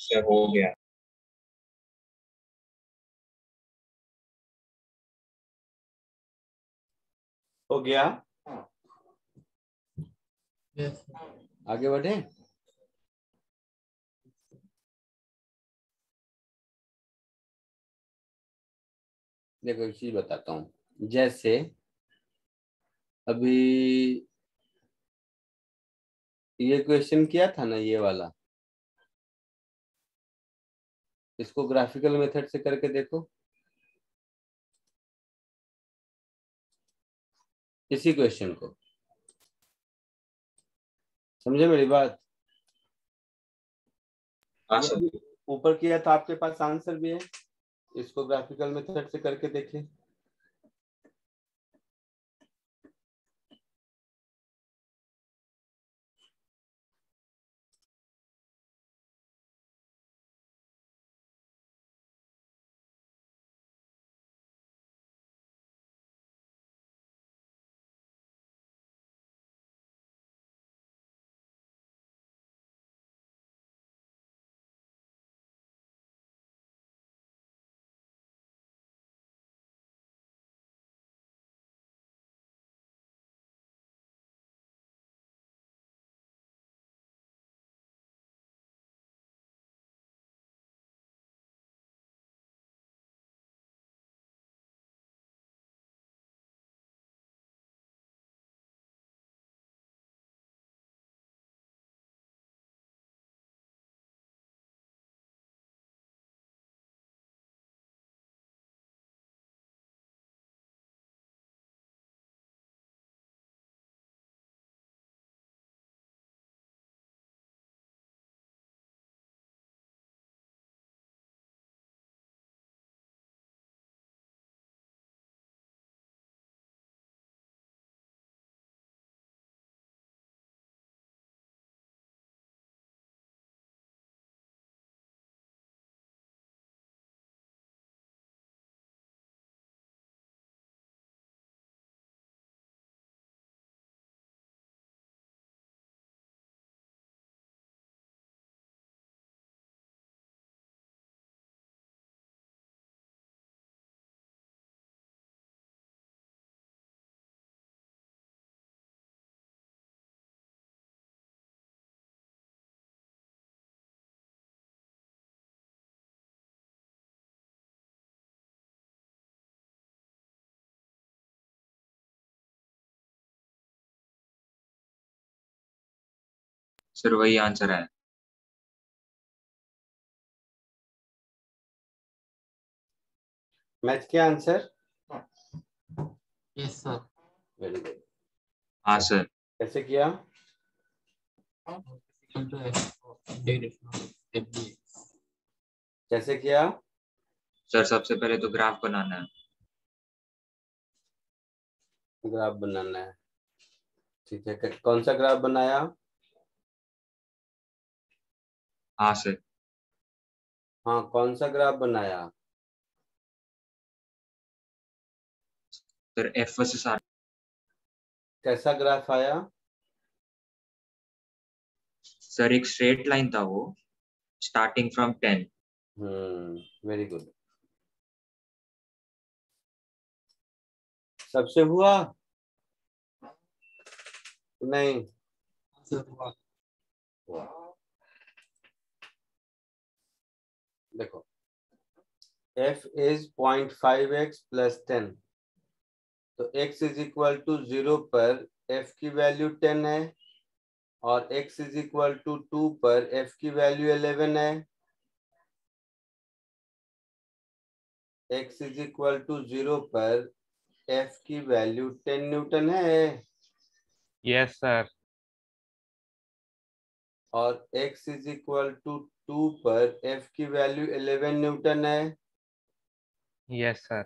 सर हो गया। हो गया। Yes, sir. आगे बढ़े। देखो एक चीज बताता हूँ, जैसे अभी ये क्वेश्चन किया था ना, ये वाला, इसको ग्राफिकल मेथड से करके देखो, इसी क्वेश्चन को। समझे मेरी बात? हाँ सर। ऊपर किया था, आपके पास आंसर भी है, इसको ग्राफिकल मेथड से करके देखिए। सर वही आंसर है। मैच किया answer? Yes, sir. Very good. हाँ सर। कैसे किया? Equal to f of integration of f dx. कैसे किया? सर सबसे पहले तो ग्राफ बनाना है। ग्राफ बनाना है, ठीक है। कौन सा ग्राफ बनाया? हाँ सर। हाँ, कौन सा ग्राफ बनाया? Sir f versus r. कैसा ग्राफ आया? सर एक स्ट्रेट लाइन था वो, स्टार्टिंग फ्रॉम 10। Very good. सबसे हुआ नहीं? Sir, what? देखो, f is 0.5x plus 10, तो x इज इक्वल टू 0 पर f की वैल्यू 10 है, और x इज इक्वल टू 2 पर f की वैल्यू 11 है। x इज इक्वल टू 0 पर f की वैल्यू 10 न्यूटन है, Yes, sir. और x इज इक्वल टू 2 पर f की वैल्यू 11 न्यूटन है। Yes, sir.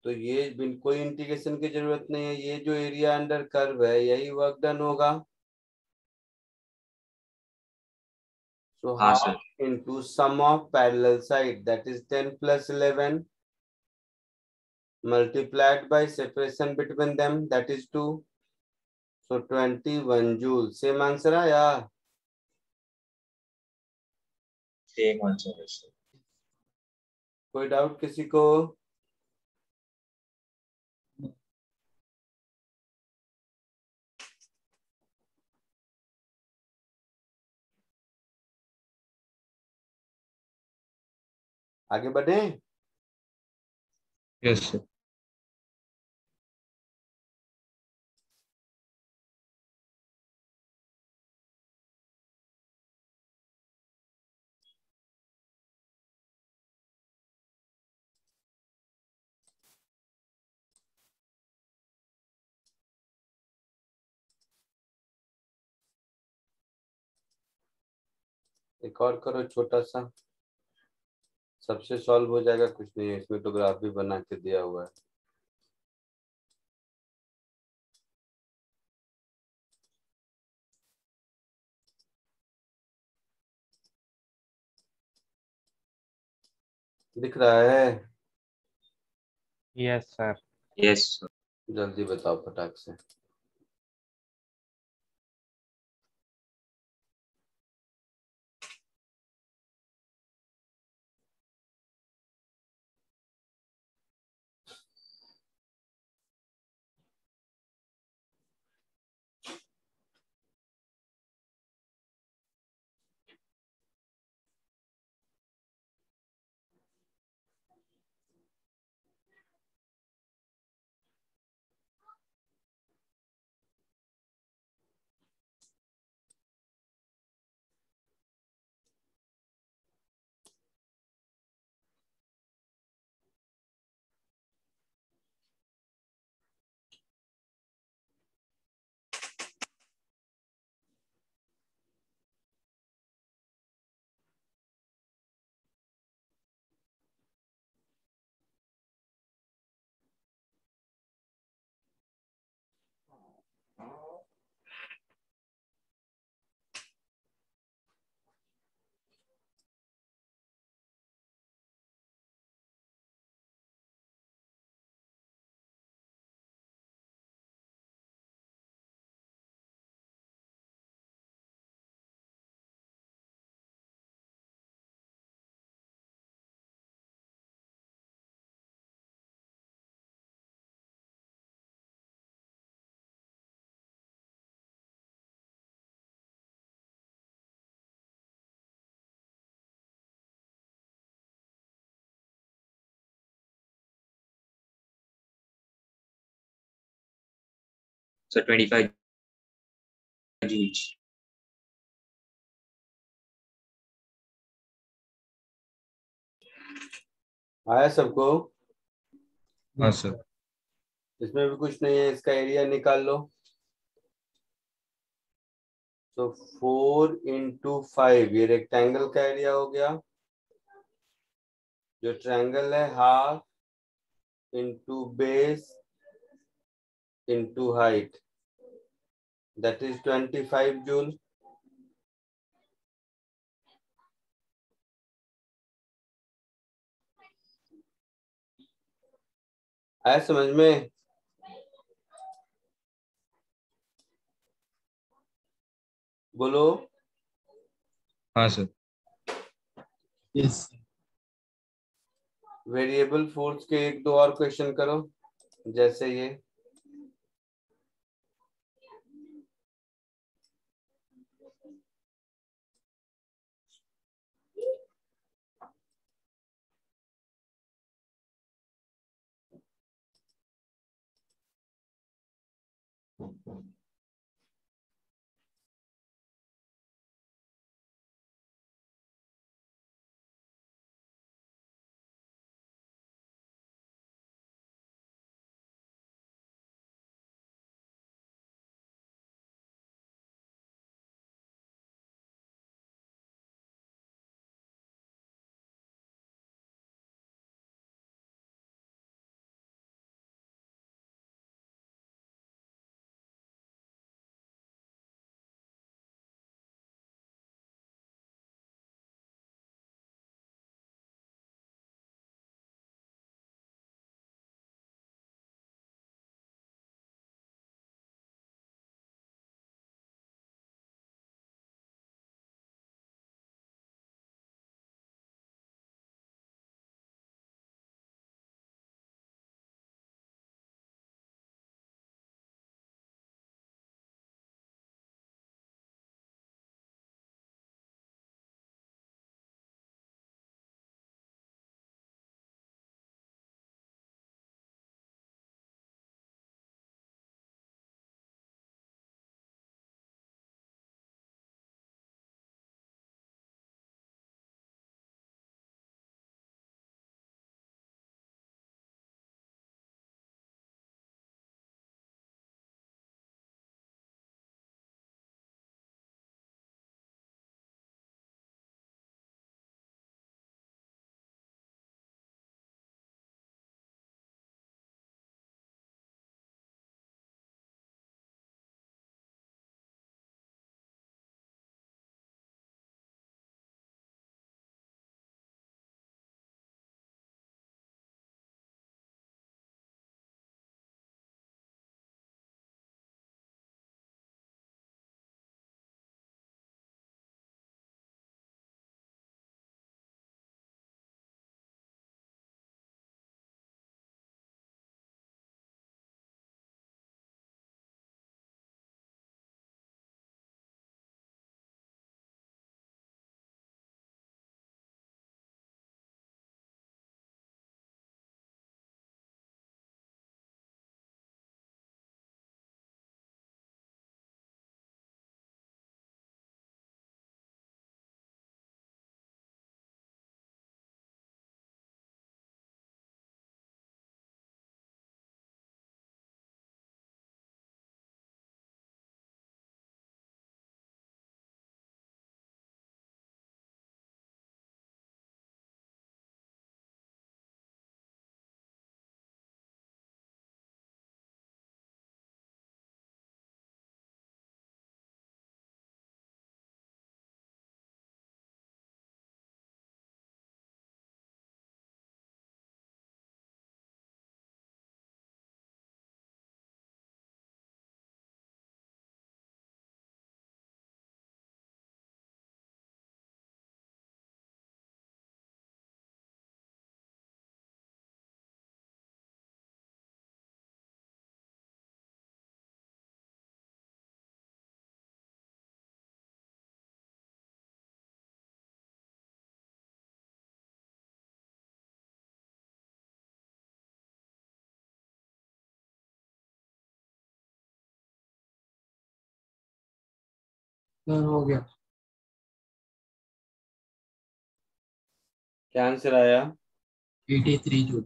तो ये बिल्कुल इंटीग्रेशन की जरूरत नहीं है, ये जो एरिया अंडर कर्व है यही वर्क डन होगा। So हाँ half sir. into sum of parallel side, that is 10 plus 11 multiplied by separation between them, that is 2. So 21 joule. Same answer आया? Same answer is sir. कोई doubt किसी को? आगे बढ़े? Yes, sir. एक और करो छोटा सा, सबसे सॉल्व हो जाएगा, कुछ नहीं है इसमें, तो ग्राफ भी बना के दिया हुआ है। दिख रहा है? Yes, sir. Yes sir. जल्दी बताओ फटाक से। So 25 joules. आया सबको? हाँ सर. इसमें भी कुछ नहीं है, इसका एरिया निकाल लो। तो 4 × 5 ये रेक्टेंगल का एरिया हो गया, जो ट्रायंगल है half into base into height, that is 25 joule. आया समझ में? बोलो। हाँ सर. Yes. वेरिएबल फोर्स के एक दो और क्वेश्चन करो, जैसे ये। सर हो गया। क्या आंसर आया? 83 जूल।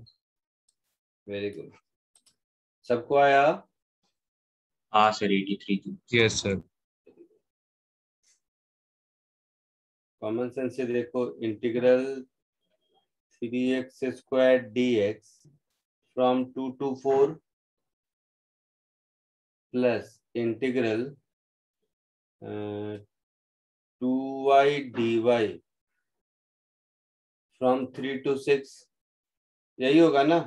Very good. सबको आया? हाँ sir 83 joule. Yes sir. Common sense से देखो, integral 3x² dx from 2 to 4 plus integral 2y dy from 3 to 6, यही होगा ना?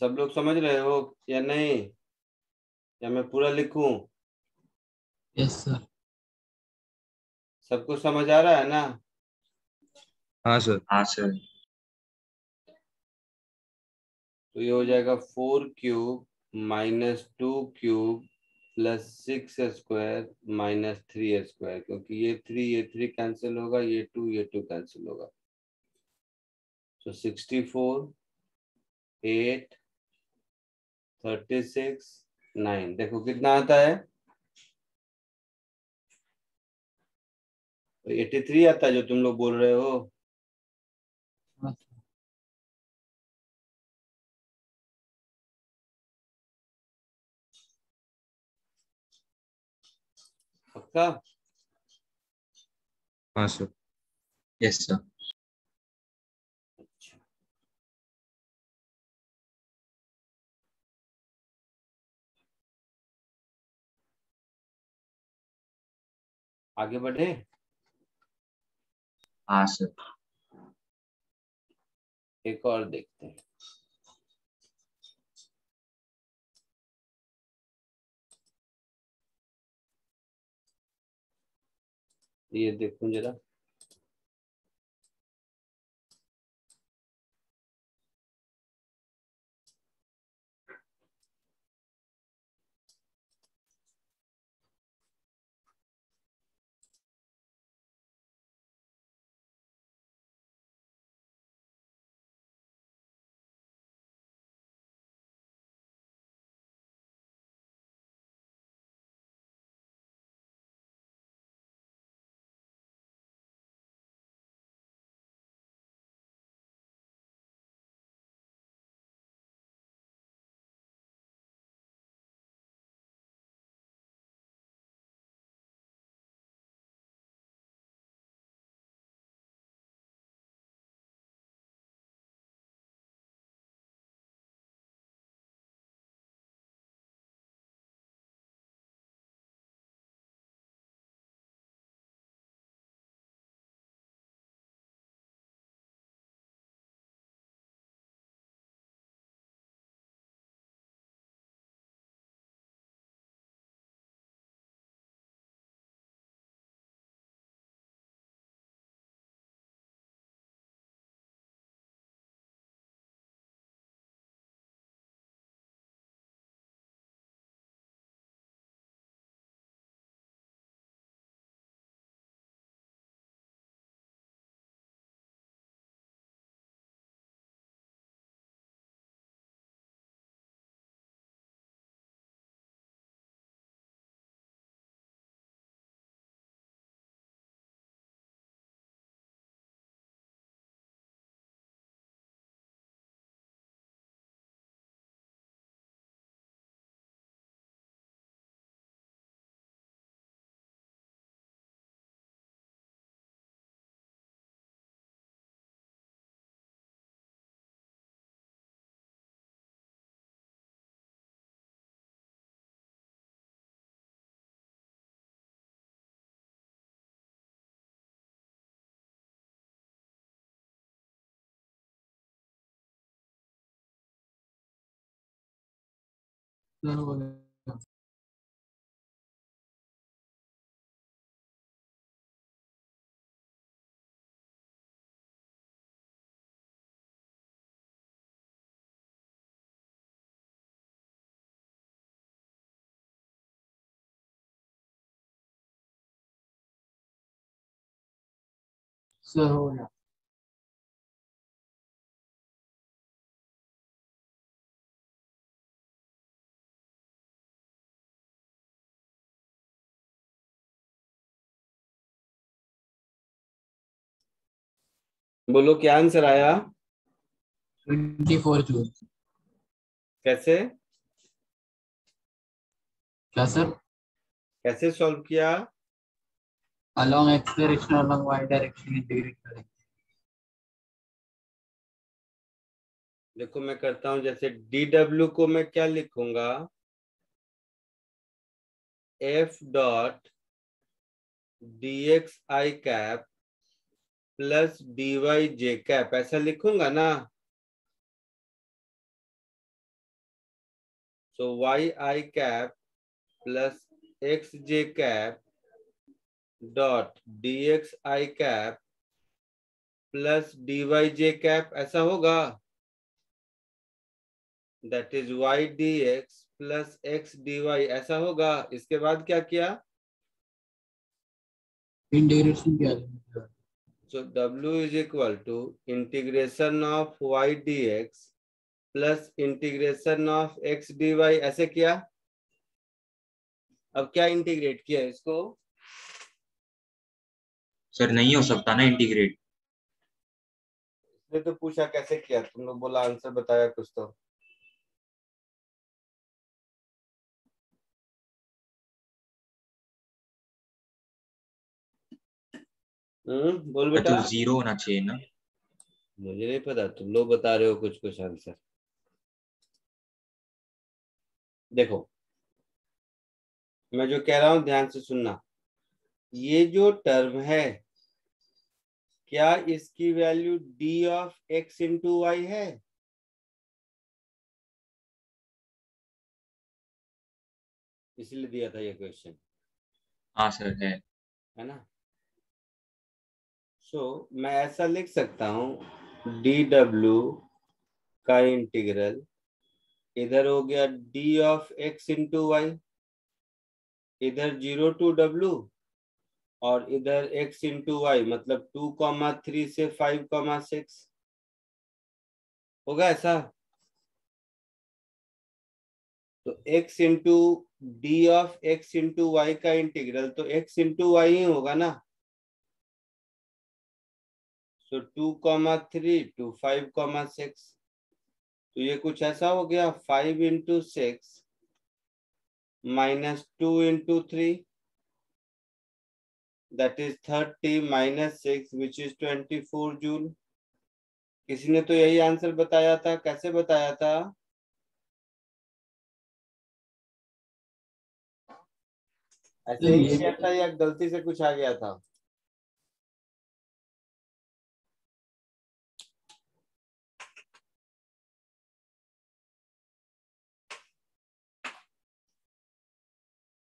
सब लोग समझ रहे हो या नहीं, या मैं पूरा लिखूं? Yes sir. सबको समझ आ रहा है ना? हाँ सर। हाँ सर। तो ये हो जाएगा 4³ माइनस 2³ प्लस 6² माइनस 3², क्योंकि ये 3 कैंसिल होगा, ये 2 कैंसिल होगा। तो 64 8 36 9, देखो कितना आता है? 83 आता है जो तुम लोग बोल रहे हो। हाँ सर। पक्का? हाँ सर। Yes sir. अच्छा, आगे बढ़े। हाँ सर। एक और देखते हैं। ये देखो जरा, सर हो गया। सर हो गया। बोलो क्या आंसर आया? 24 जूल। कैसे क्या सर? कैसे सॉल्व किया? along x direction along y direction integrate करेंगे। देखो मैं करता हूं, जैसे dw को मैं क्या लिखूंगा, f dot dx i cap plus dy j cap, ऐसा लिखूंगा ना। सो y i cap plus x j cap dot dx i cap plus dy j cap, ऐसा होगा। That is y dx plus x dy, ऐसा होगा। इसके बाद क्या किया? इंटीग्रेशन किया। So W is equal to integration of y dx plus integration of x dy, ऐसे किया। अब क्या इंटीग्रेट किया इसको? सर नहीं हो सकता ना इंटीग्रेट। इसने तो पूछा कैसे किया, तुम लोग बोला आंसर बताया कुछ तो। बोल बेटा। तो 0 होना चाहिए ना। मुझे नहीं पता, तुम लोग बता रहे हो कुछ कुछ आंसर। देखो मैं जो कह रहा हूं ध्यान से सुनना। ये जो टर्म है, क्या इसकी value d of x into y है? इसलिए दिया था ये क्वेश्चन, हाँ सर है। है ना। सो मैं ऐसा लिख सकता हूं, dw का इंटीग्रल इधर हो गया d of x into y, इधर 0 टू w, और इधर x इंटू वाई, मतलब 2,3 से 5,6 होगा ऐसा। तो x into d of x into y का इंटीग्रल तो x इंटू वाई ही होगा ना। सो 2,3 टू 5,6, तो ये कुछ ऐसा हो गया, 5 into 6 minus 2 into 3, that is 30 minus 6 which is 24 joule. किसी ने तो यही आंसर बताया था, कैसे बताया था? ऐसे ही किया था या गलती से कुछ आ गया था?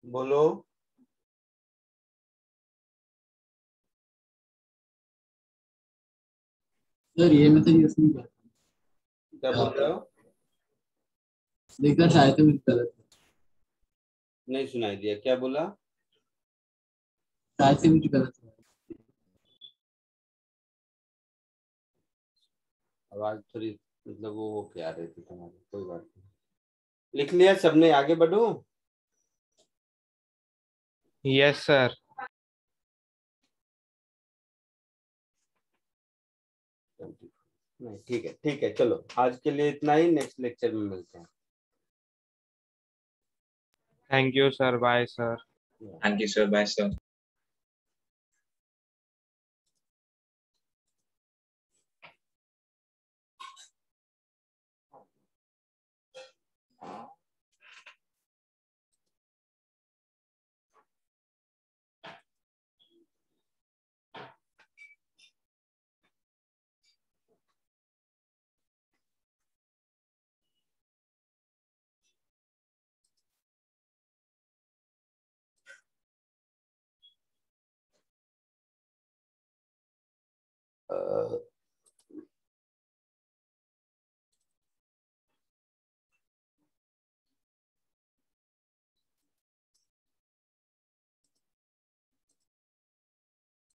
बोलो। सर ये मेथड यूज नहीं करता। क्या बोल रहे हो? देखा शायद तो मुझे गलत है। नहीं सुनाई दिया, क्या बोला? शायद से मुझे गलत है। आवाज थोड़ी मतलब वो क्या आ रही थी तुम्हारी, कोई बात नहीं। लिख लिया सबने, आगे बढ़ो। Yes, sir. नहीं ठीक है, चलो आज के लिए इतना ही, नेक्स्ट लेक्चर में मिलते हैं। Thank you, sir. Bye, sir. Thank you sir, bye sir.